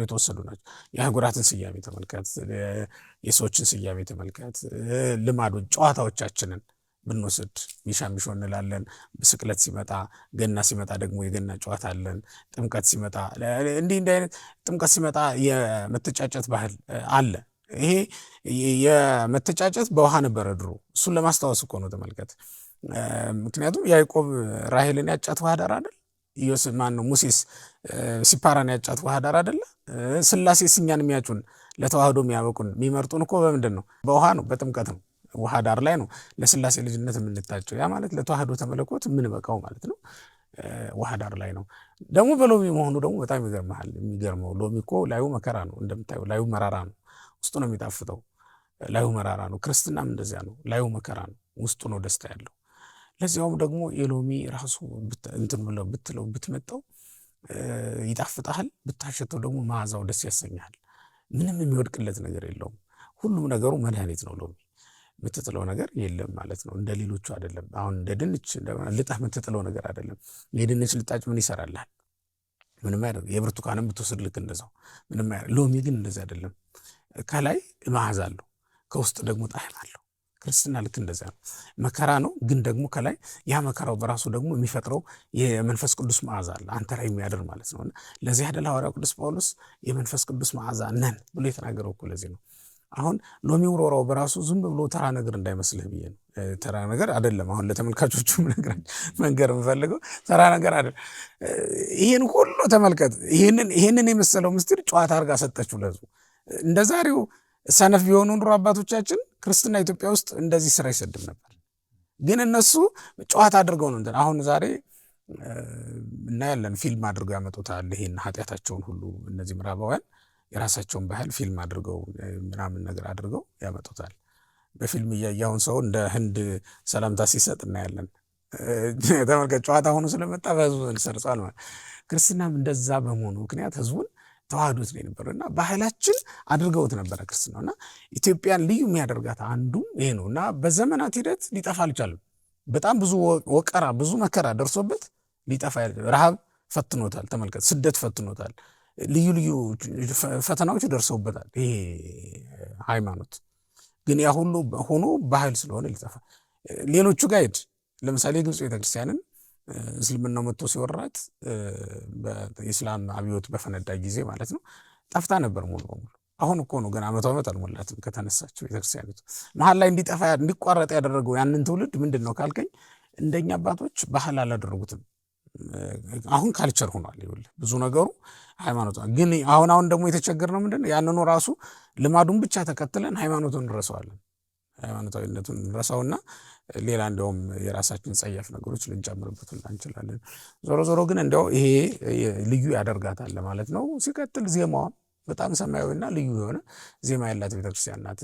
የተወሰዱ ናቸው። የአህጉራትን ስያሜ ተመልከት፣ የሰዎችን ስያሜ ተመልከት፣ ልማዶች ጨዋታዎቻችንን ብንወስድ ሚሻሚሾ እንላለን። ስቅለት ሲመጣ፣ ገና ሲመጣ ደግሞ የገና ጨዋታ አለን። ጥምቀት ሲመጣ እንዲህ አይነት ጥምቀት ሲመጣ የመተጫጨት ባህል አለ። ይሄ የመተጫጨት በውሃ ነበረ ድሮ። እሱን ለማስታወስ እኮ ነው። ተመልከት። ምክንያቱም ያዕቆብ ራሔልን ያጫት ውሃ ዳር አይደል? ማነው ሙሴስ ሲፓራን ያጫት ውሃ ዳር አይደለ? ስላሴ እኛን የሚያጩን ለተዋህዶ የሚያበቁን የሚመርጡን እኮ በምንድን ነው? በውሃ ነው፣ በጥምቀት ነው። ውሃ ዳር ላይ ነው ለስላሴ ልጅነት የምንታጨው። ያ ማለት ለተዋህዶ ተመለኮት የምንበቃው ማለት ነው። ውሃ ዳር ላይ ነው። ደግሞ በሎሚ መሆኑ ደግሞ በጣም ይገርምሃል። የሚገርመው ሎሚ እኮ ላዩ መከራ ነው፣ እንደምታየው ላዩ መራራ ነው፣ ውስጡ ነው የሚጣፍጠው። ላዩ መራራ ነው። ክርስትናም እንደዚያ ነው። ላዩ መከራ ነው፣ ውስጡ ነው ደስታ ያለው። ለዚያውም ደግሞ የሎሚ ራሱ እንትን ብትለው ብትመጣው ይጣፍጣል፣ ብታሸተው ደግሞ መዓዛው ደስ ያሰኛል። ምንም የሚወድቅለት ነገር የለውም። ሁሉም ነገሩ መድኃኒት ነው። ሎሚ የምትጥለው ነገር የለም ማለት ነው። እንደ ሌሎቹ አይደለም። አሁን እንደ ድንች ልጣህ የምትጥለው ነገር አይደለም። የድንች ልጣጭ ምን ይሰራልሃል? ምንም አይደለም። የብርቱካንም ብትወስድ ልክ እንደዛው ምንም አይደለም። ሎሚ ግን እንደዚህ አይደለም። ከላይ መዓዛ አለው፣ ከውስጥ ደግሞ ጣዕም አለው። ክርስትና ልክ እንደዚያ ነው። መከራ ነው፣ ግን ደግሞ ከላይ ያ መከራው በራሱ ደግሞ የሚፈጥረው የመንፈስ ቅዱስ መዓዛ አለ፣ አንተ ላይ የሚያድር ማለት ነው። ለዚህ አይደል ሐዋርያው ቅዱስ ጳውሎስ የመንፈስ ቅዱስ መዓዛ ነን ብሎ የተናገረው እኮ ለዚህ ነው። አሁን ሎሚ ውሮራው በራሱ ዝም ብሎ ተራ ነገር እንዳይመስልህ ብዬ ነው። ተራ ነገር አይደለም። አሁን ለተመልካቾቹ መንገር የምፈልገው ተራ ነገር አይደለም። ይህን ሁሉ ተመልከት። ይህንን የመሰለው ምስጢር ጨዋታ አድርጋ ሰጠችው ለህዝቡ። እንደ ዛሬው ሰነፍ ቢሆኑ ኑሮ አባቶቻችን ክርስትና ኢትዮጵያ ውስጥ እንደዚህ ስራ ይሰድም ነበር። ግን እነሱ ጨዋታ አድርገው ነው እንትን። አሁን ዛሬ እናያለን፣ ፊልም አድርገው ያመጡታል። ይሄን ኃጢአታቸውን ሁሉ እነዚህ ምዕራባውያን የራሳቸውን ባህል ፊልም አድርገው ምናምን ነገር አድርገው ያመጡታል። በፊልም እያየውን ሰው እንደ ህንድ ሰላምታ ሲሰጥ እናያለን። ተመልከት፣ ጨዋታ ሆኖ ስለመጣ በህዝቡ ሰርጿል ማለት። ክርስትናም እንደዛ በመሆኑ ምክንያት ህዝቡን ተዋህዶት ነው የነበረው እና ባህላችን አድርገውት ነበረ ክርስትና። እና ኢትዮጵያን ልዩ የሚያደርጋት አንዱም ይሄ ነው። እና በዘመናት ሂደት ሊጠፋ አልቻለም። በጣም ብዙ ወቀራ፣ ብዙ መከራ ደርሶበት ሊጠፋ፣ ረሃብ ፈትኖታል። ተመልከት፣ ስደት ፈትኖታል። ልዩ ልዩ ፈተናዎች ደርሰውበታል ይሄ ሃይማኖት። ግን ያ ሁሉ ሆኖ ባህል ስለሆነ ሊጠፋ። ሌሎቹ ጋር ሄድ፣ ለምሳሌ ግብፅ ቤተክርስቲያንን እስልምናው መጥቶ ሲወራት በኢስላም አብዮት በፈነዳ ጊዜ ማለት ነው ጠፍታ ነበር ሙሉ በሙሉ። አሁን እኮ ነው ገና 100 ዓመት አልሞላትም ከተነሳችው ቤተክርስቲያኒቱ። መሀል ላይ እንዲጠፋ እንዲቋረጥ ያደረገው ያንን ትውልድ ምንድን ነው ካልከኝ፣ እንደኛ አባቶች ባህል አላደረጉትም። አሁን ካልቸር ሆኗል። ይኸውልህ ብዙ ነገሩ ሃይማኖት ግን አሁን ደግሞ የተቸገርነው ምንድነው? ያንኑ ራሱ ልማዱን ብቻ ተከትለን ሃይማኖቱን እንረሳዋለን። ሃይማኖታዊነቱን እንረሳውና ሌላ እንደውም የራሳችን ጸያፍ ነገሮች ልንጨምርበት እንችላለን። ዞሮ ግን እንደው ይሄ ልዩ ያደርጋታል ማለት ነው። ሲቀጥል ዜማዋ በጣም ሰማያዊና ልዩ የሆነ ዜማ ያላት ቤተክርስቲያን ናት።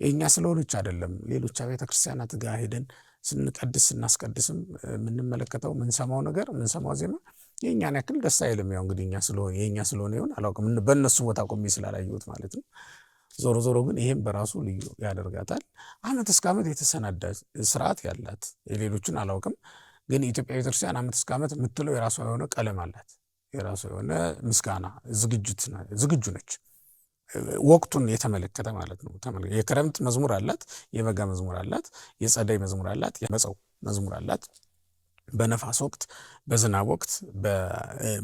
የእኛ ስለሆነች አይደለም። ሌሎች ቤተክርስቲያናት ጋር ሄደን ስንቀድስ ስናስቀድስም የምንመለከተው የምንሰማው ዜማ የእኛን ያክል ደስ አይልም። ያው እንግዲህ የእኛ ስለሆነ ይሆን አላውቅም፣ በእነሱ ቦታ ቆሜ ስላላየሁት ማለት ነው። ዞሮ ግን ይሄም በራሱ ልዩ ያደርጋታል። ዓመት እስከ ዓመት የተሰናዳ ስርዓት ያላት የሌሎችን አላውቅም፣ ግን ኢትዮጵያ ቤተክርስቲያን ዓመት እስከ ዓመት የምትለው የራሷ የሆነ ቀለም አላት። የራሷ የሆነ ምስጋና ዝግጁ ነች። ወቅቱን የተመለከተ ማለት ነው። የክረምት መዝሙር አላት፣ የበጋ መዝሙር አላት፣ የጸደይ መዝሙር አላት፣ የመጸው መዝሙር አላት። በነፋስ ወቅት፣ በዝናብ ወቅት፣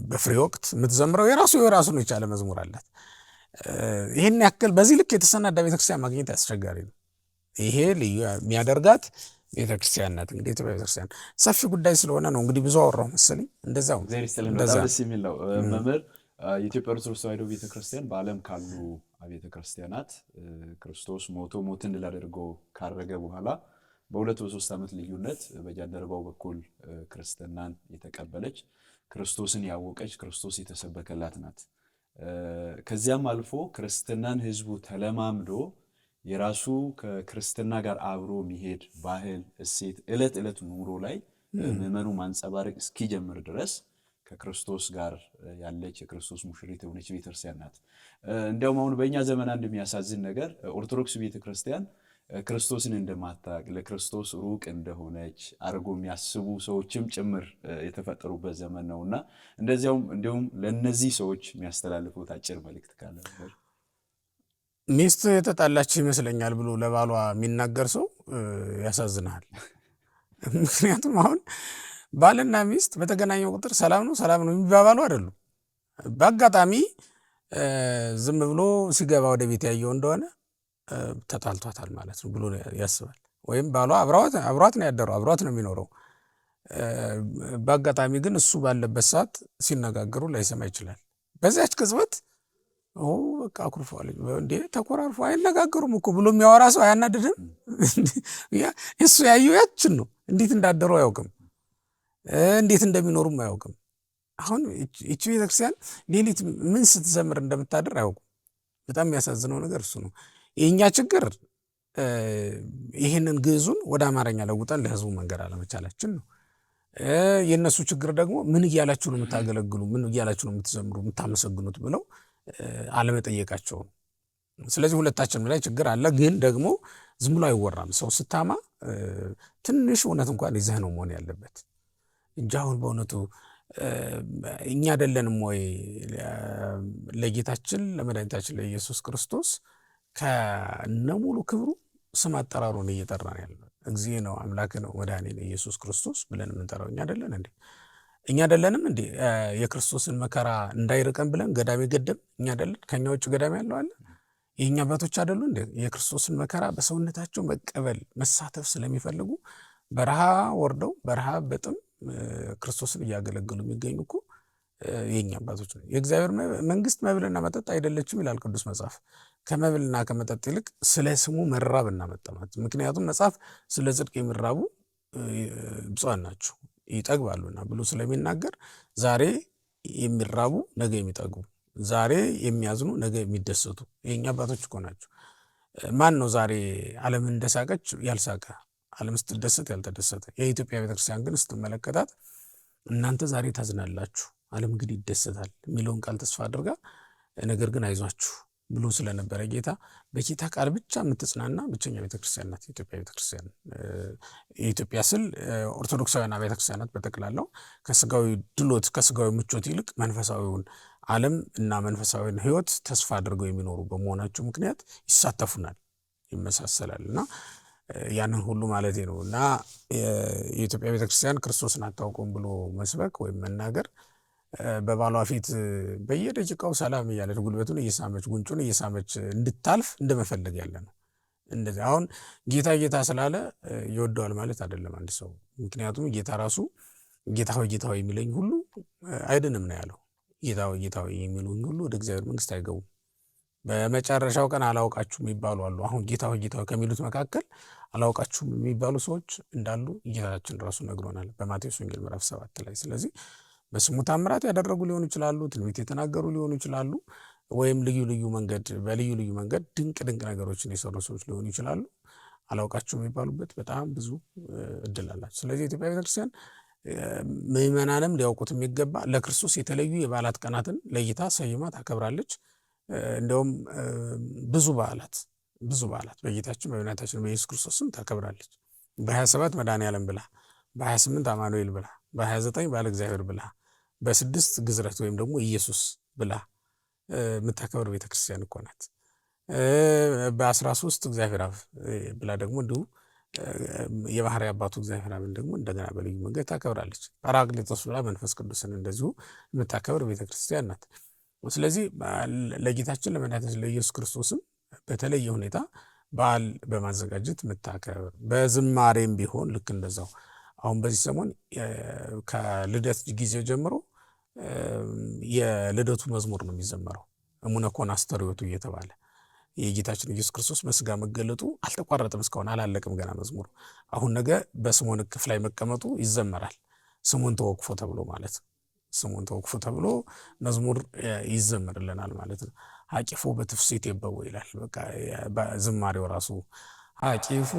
በፍሬ ወቅት የምትዘምረው የራሱን የቻለ መዝሙር አላት። ይህን ያክል በዚህ ልክ የተሰናዳ ቤተክርስቲያን ማግኘት አስቸጋሪ ነው። ይሄ ልዩ የሚያደርጋት ቤተክርስቲያን ናት። እንግዲህ ኢትዮጵያ ቤተክርስቲያን ሰፊ ጉዳይ ስለሆነ ነው እንግዲህ ብዙ አወራሁ መሰለኝ። እንደዛው ደስ የሚል ነው። መምህር የኢትዮጵያ ኦርቶዶክስ ተዋሕዶ ቤተክርስቲያን በዓለም ካሉ ቤተክርስቲያናት ክርስቶስ ሞትን ድል አድርጎ ካረገ በኋላ በ2-3 ዓመት ልዩነት በጃንደረባው በኩል ክርስትናን የተቀበለች ክርስቶስን ያወቀች ክርስቶስ የተሰበከላት ናት። ከዚያም አልፎ ክርስትናን ህዝቡ ተለማምዶ የራሱ ከክርስትና ጋር አብሮ የሚሄድ ባህል፣ እሴት ዕለት ኑሮ ላይ ምዕመኑ ማንጸባረቅ እስኪጀምር ድረስ ከክርስቶስ ጋር ያለች የክርስቶስ ሙሽሪት የሆነች ቤተክርስቲያን ናት። እንዲያውም አሁን በእኛ ዘመን አንድ የሚያሳዝን ነገር ኦርቶዶክስ ቤተክርስቲያን ክርስቶስን እንደማታውቅ ለክርስቶስ ሩቅ እንደሆነች አድርጎ የሚያስቡ ሰዎችም ጭምር የተፈጠሩበት ዘመን ነውና እንዲሁም ለነዚህ ሰዎች የሚያስተላልፉት አጭር መልእክት ካለ ነበር። ሚስት የተጣላች ይመስለኛል ብሎ ለባሏ የሚናገር ሰው ያሳዝናል። ምክንያቱም አሁን ባልና ሚስት በተገናኘው ቁጥር ሰላም ነው የሚባባሉ አይደሉም። በአጋጣሚ ዝም ብሎ ሲገባ ወደ ቤት ያየው እንደሆነ ተጣልቷታል ማለት ነው ብሎ ያስባል። ወይም ባሏ አብሯት ነው ያደረው፣ አብሯት ነው የሚኖረው። በአጋጣሚ ግን እሱ ባለበት ሰዓት ሲነጋገሩ ላይሰማ ይችላል። በዚያች ቅጽበት በቃ አኩርፈዋል እንዴ ተኮራርፎ አይነጋገሩም እኮ ብሎ የሚያወራ ሰው አያናድድም? እሱ ያየው ያችን ነው። እንዴት እንዳደሩ አያውቅም፣ እንዴት እንደሚኖሩም አያውቅም። አሁን እቺ ቤተክርስቲያን ሌሊት ምን ስትዘምር እንደምታደር አያውቁም። በጣም የሚያሳዝነው ነገር እሱ ነው። የእኛ ችግር ይህንን ግዕዙን ወደ አማርኛ ለውጠን ለህዝቡ መንገድ አለመቻላችን ነው። የእነሱ ችግር ደግሞ ምን እያላችሁ ነው የምታገለግሉ፣ ምን እያላችሁ ነው የምትዘምሩ፣ የምታመሰግኑት ብለው አለመጠየቃቸው ነው። ስለዚህ ሁለታችንም ላይ ችግር አለ። ግን ደግሞ ዝም ብሎ አይወራም። ሰው ስታማ ትንሽ እውነት እንኳን ይዘህ ነው መሆን ያለበት እንጂ አሁን በእውነቱ እኛ አይደለንም ወይ ለጌታችን ለመድኃኒታችን ለኢየሱስ ክርስቶስ ከነሙሉ ክብሩ ስም አጠራሩን እየጠራን ያለ እግዚእ ነው አምላክ ነው መድኃኒነ ኢየሱስ ክርስቶስ ብለን የምንጠራው እኛ አይደለን እንዴ? እኛ አይደለንም እንዴ? የክርስቶስን መከራ እንዳይርቀን ብለን ገዳሜ ገደም እኛ አይደለን? ከኛ ውጭ ገዳሜ ያለው አለ? የእኛ አባቶች አይደሉ እንዴ? የክርስቶስን መከራ በሰውነታቸው መቀበል መሳተፍ ስለሚፈልጉ በረሃ ወርደው በረሃ በጥም ክርስቶስን እያገለገሉ የሚገኙ እኮ የኛ አባቶች ነው። የእግዚአብሔር መንግስት መብልና መጠጥ አይደለችም ይላል ቅዱስ መጽሐፍ። ከመብልና ከመጠጥ ይልቅ ስለ ስሙ መራብና መጠማት። ምክንያቱም መጽሐፍ ስለ ጽድቅ የሚራቡ ብፁዓን ናቸው ይጠግባሉና ብሎ ስለሚናገር ዛሬ የሚራቡ ነገ የሚጠግቡ፣ ዛሬ የሚያዝኑ ነገ የሚደሰቱ የኛ አባቶች እኮ ናቸው። ማን ነው ዛሬ ዓለም እንደሳቀች ያልሳቀ፣ ዓለም ስትደሰት ያልተደሰተ? የኢትዮጵያ ቤተክርስቲያን ግን ስትመለከታት እናንተ ዛሬ ታዝናላችሁ፣ ዓለም ግን ይደሰታል የሚለውን ቃል ተስፋ አድርጋ ነገር ግን አይዟችሁ ብሎ ስለነበረ ጌታ በጌታ ቃል ብቻ የምትጽናና ብቸኛ ቤተክርስቲያን ናት የኢትዮጵያ ቤተክርስቲያን። የኢትዮጵያ ስል ኦርቶዶክሳውያን ቤተክርስቲያናት በጠቅላላው ከስጋዊ ድሎት ከስጋዊ ምቾት ይልቅ መንፈሳዊውን ዓለም እና መንፈሳዊውን ሕይወት ተስፋ አድርገው የሚኖሩ በመሆናቸው ምክንያት ይሳተፉናል፣ ይመሳሰላል እና ያንን ሁሉ ማለት ነው። እና የኢትዮጵያ ቤተክርስቲያን ክርስቶስን አታውቁም ብሎ መስበክ ወይም መናገር በባሏ ፊት በየደቂቃው ሰላም እያለች ጉልበቱን እየሳመች ጉንጩን እየሳመች እንድታልፍ እንደመፈለግ ያለ ነው። እንደዚህ አሁን ጌታ ስላለ ይወደዋል ማለት አይደለም አንድ ሰው። ምክንያቱም ጌታ ራሱ ጌታ ሆይ ጌታ ሆይ የሚለኝ ሁሉ አይድንም ነው ያለው። ጌታ ሆይ ጌታ ሆይ የሚሉኝ ሁሉ ወደ እግዚአብሔር መንግሥት አይገቡም። በመጨረሻው ቀን አላውቃችሁም የሚባሉ አሉ። አሁን ጌታ ሆይ ጌታ ሆይ ከሚሉት መካከል አላውቃችሁም የሚባሉ ሰዎች እንዳሉ ጌታችን ራሱ ነግሮናል በማቴዎስ ወንጌል ምዕራፍ 7 ላይ። ስለዚህ በስሙ ታምራት ያደረጉ ሊሆኑ ይችላሉ፣ ትንቢት የተናገሩ ሊሆኑ ይችላሉ፣ ወይም በልዩ ልዩ መንገድ ድንቅ ነገሮችን የሰሩ ሰዎች ሊሆኑ ይችላሉ። አላውቃችሁም የሚባሉበት በጣም ብዙ እድል አላቸው። ስለዚህ የኢትዮጵያ ቤተክርስቲያን ምዕመናንም ሊያውቁት የሚገባ ለክርስቶስ የተለዩ የበዓላት ቀናትን ለይታ ሰይማ ታከብራለች። እንደውም ብዙ በዓላት በጌታችን በመድኃኒታችን በኢየሱስ ክርስቶስ ስም ታከብራለች። በ27 መድኃኔዓለም ብላ፣ በ28 አማኑኤል ብላ፣ በ29 ባለ እግዚአብሔር ብላ፣ በ6 ግዝረት ወይም ደግሞ ኢየሱስ ብላ የምታከብር ቤተክርስቲያን እኮ ናት። በ13 እግዚአብሔር አብ ብላ ደግሞ እንዲሁ የባህሪ አባቱ እግዚአብሔር አብን ደግሞ እንደገና በልዩ መንገድ ታከብራለች። ጰራቅሊጦስ ብላ መንፈስ ቅዱስን እንደዚሁ የምታከብር ቤተክርስቲያን ናት። ስለዚህ ለጌታችን ለመድኃኒታችን ለኢየሱስ ክርስቶስም በተለየ ሁኔታ በዓል በማዘጋጀት የምታከብር፣ በዝማሬም ቢሆን ልክ እንደዛው። አሁን በዚህ ሰሞን ከልደት ጊዜ ጀምሮ የልደቱ መዝሙር ነው የሚዘመረው። እሙነ ኮነ አስተርእዮቱ እየተባለ የጌታችን ኢየሱስ ክርስቶስ በስጋ መገለጡ አልተቋረጠም፣ እስካሁን አላለቅም ገና መዝሙሩ። አሁን ነገ በስምዖን እቅፍ ላይ መቀመጡ ይዘመራል። ስምዖን ተወክፎ ተብሎ ማለት ነው። ስምዖን ተወክፎ ተብሎ መዝሙር ይዘመርልናል ማለት ነው። አቂፎ በትፍስሕት የበው ይላል። በቃ ዝማሬው ራሱ አቂፎ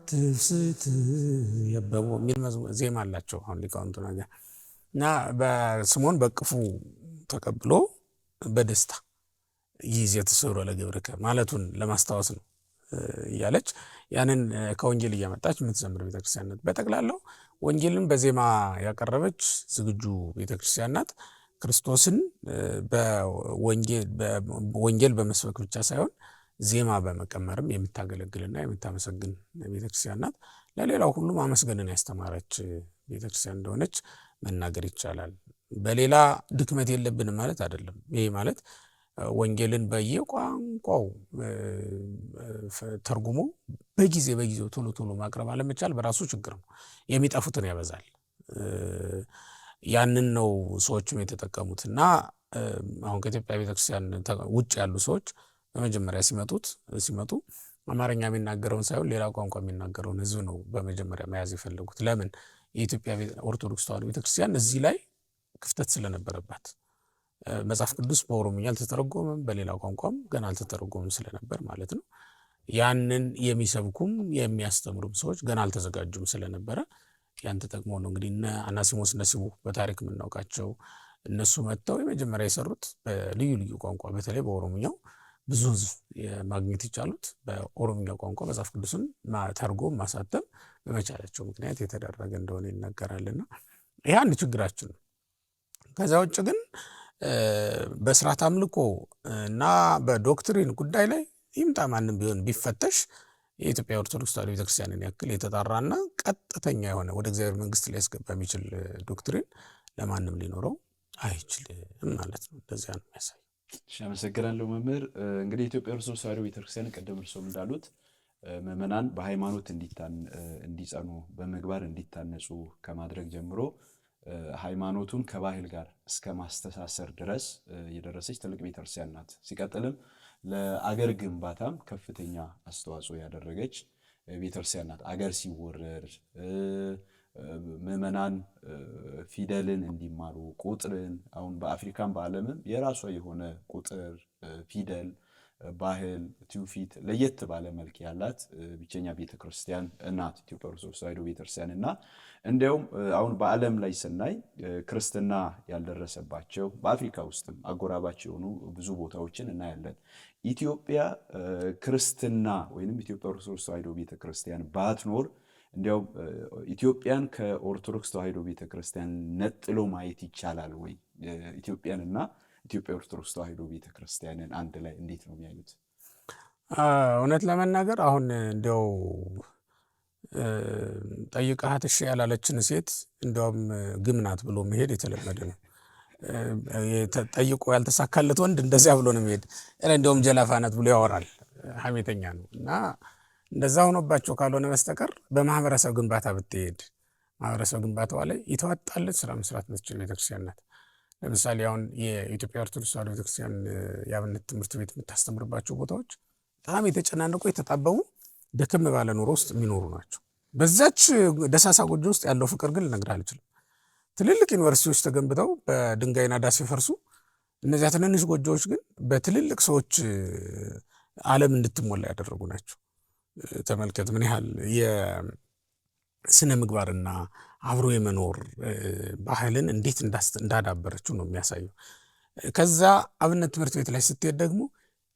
ትፍስሕት የበው የሚል ዜማ አላቸው አሁን ሊቃውንቱ ነገር እና በስምዖን በቅፉ ተቀብሎ በደስታ ይዜ ተሰውሮ ለገብርከ ማለቱን ለማስታወስ ነው እያለች ያንን ከወንጌል እያመጣች የምትዘምር ቤተክርስቲያን ናት። በጠቅላላው ወንጌልን በዜማ ያቀረበች ዝግጁ ቤተክርስቲያን ናት። ክርስቶስን በወንጌል በመስበክ ብቻ ሳይሆን ዜማ በመቀመርም የምታገለግልና የምታመሰግን ቤተክርስቲያን ናት። ለሌላው ሁሉ ማመስገንን ያስተማረች ቤተክርስቲያን እንደሆነች መናገር ይቻላል። በሌላ ድክመት የለብንም ማለት አይደለም። ይሄ ማለት ወንጌልን በየቋንቋው ተርጉሞ በጊዜው ቶሎ ማቅረብ አለመቻል በራሱ ችግር ነው። የሚጠፉትን ያበዛል። ያንን ነው ሰዎችም የተጠቀሙት እና አሁን ከኢትዮጵያ ቤተክርስቲያን ውጭ ያሉ ሰዎች በመጀመሪያ ሲመጡ አማርኛ የሚናገረውን ሳይሆን ሌላ ቋንቋ የሚናገረውን ሕዝብ ነው በመጀመሪያ መያዝ የፈለጉት። ለምን? የኢትዮጵያ ኦርቶዶክስ ተዋሕዶ ቤተክርስቲያን እዚህ ላይ ክፍተት ስለነበረባት መጽሐፍ ቅዱስ በኦሮምኛ አልተተረጎመም፣ በሌላ ቋንቋም ገና አልተተረጎመም ስለነበር ማለት ነው። ያንን የሚሰብኩም የሚያስተምሩም ሰዎች ገና አልተዘጋጁም ስለነበረ ያን ተጠቅመው ነው እንግዲህ እነ አናሲሞስ ነሲቡ በታሪክ የምናውቃቸው እነሱ መጥተው የመጀመሪያ የሰሩት በልዩ ልዩ ቋንቋ በተለይ በኦሮምኛው ብዙ ሕዝብ ማግኘት ይቻሉት በኦሮምኛ ቋንቋ መጽሐፍ ቅዱስን ተርጎም ማሳተም በመቻላቸው ምክንያት የተደረገ እንደሆነ ይነገራልና ይህ አንድ ችግራችን ነው። ከዛ ውጭ ግን በስርዓት አምልኮ እና በዶክትሪን ጉዳይ ላይ ይምጣ ማንም ቢሆን ቢፈተሽ የኢትዮጵያ ኦርቶዶክስ ተዋሕዶ ቤተክርስቲያንን ያክል የተጣራና ቀጥተኛ የሆነ ወደ እግዚአብሔር መንግስት ሊያስገባ የሚችል ዶክትሪን ለማንም ሊኖረው አይችልም ማለት ነው። እንደዚያ ነው የሚያሳይ። አመሰግናለሁ መምህር። እንግዲህ የኢትዮጵያ ኦርቶዶክስ ተዋሕዶ ቤተክርስቲያን ቀደም እርሶም እንዳሉት ምዕመናን በሃይማኖት እንዲጸኑ በምግባር እንዲታነጹ ከማድረግ ጀምሮ ሃይማኖቱን ከባህል ጋር እስከ ማስተሳሰር ድረስ የደረሰች ትልቅ ቤተክርስቲያን ናት። ሲቀጥልም ለአገር ግንባታም ከፍተኛ አስተዋጽኦ ያደረገች ቤተክርስቲያን ናት። አገር ሲወረር ምዕመናን ፊደልን እንዲማሩ ቁጥርን፣ አሁን በአፍሪካም በዓለምም የራሷ የሆነ ቁጥር፣ ፊደል፣ ባህል፣ ትውፊት ለየት ባለ መልክ ያላት ብቸኛ ቤተክርስቲያን ናት ኢትዮጵያ ኦርቶዶክስ ተዋሕዶ ቤተክርስቲያን እና እንዲያውም አሁን በዓለም ላይ ስናይ ክርስትና ያልደረሰባቸው በአፍሪካ ውስጥም አጎራባች የሆኑ ብዙ ቦታዎችን እናያለን። ኢትዮጵያ ክርስትና ወይንም ኢትዮጵያ ኦርቶዶክስ ተዋሕዶ ቤተክርስቲያን ባትኖር እንዲያውም ኢትዮጵያን ከኦርቶዶክስ ተዋሕዶ ቤተክርስቲያን ነጥሎ ማየት ይቻላል ወይ? ኢትዮጵያንና ኢትዮጵያ ኦርቶዶክስ ተዋሕዶ ቤተክርስቲያንን አንድ ላይ እንዴት ነው የሚያዩት? እውነት ለመናገር አሁን እንዲያው ጠይቀሃት እሺ ያላለችን ሴት እንዲያውም ግም ናት ብሎ መሄድ የተለመደ ነው። ጠይቆ ያልተሳካለት ወንድ እንደዚያ ብሎ ነው መሄድ። እንዲያውም ጀላፋ ናት ብሎ ያወራል። ሐሜተኛ ነው እና እንደዛ ሆኖባቸው ካልሆነ በስተቀር በማህበረሰብ ግንባታ ብትሄድ ማህበረሰብ ግንባታዋ ላይ የተዋጣለት ስራ መስራት የምትችል ቤተክርስቲያን ናት። ለምሳሌ አሁን የኢትዮጵያ ኦርቶዶክስ ተዋሕዶ ቤተክርስቲያን የአብነት ትምህርት ቤት የምታስተምርባቸው ቦታዎች በጣም የተጨናነቁ የተጣበቡ ደከም ባለ ኑሮ ውስጥ የሚኖሩ ናቸው። በዛች ደሳሳ ጎጆ ውስጥ ያለው ፍቅር ግን ልነግርህ አልችልም። ትልልቅ ዩኒቨርሲቲዎች ተገንብተው በድንጋይ ናዳ ሲፈርሱ፣ እነዚያ ትንንሽ ጎጆዎች ግን በትልልቅ ሰዎች ዓለም እንድትሞላ ያደረጉ ናቸው። ተመልከት ምን ያህል የስነ ምግባርና አብሮ የመኖር ባህልን እንዴት እንዳዳበረችው ነው የሚያሳየው። ከዛ አብነት ትምህርት ቤት ላይ ስትሄድ ደግሞ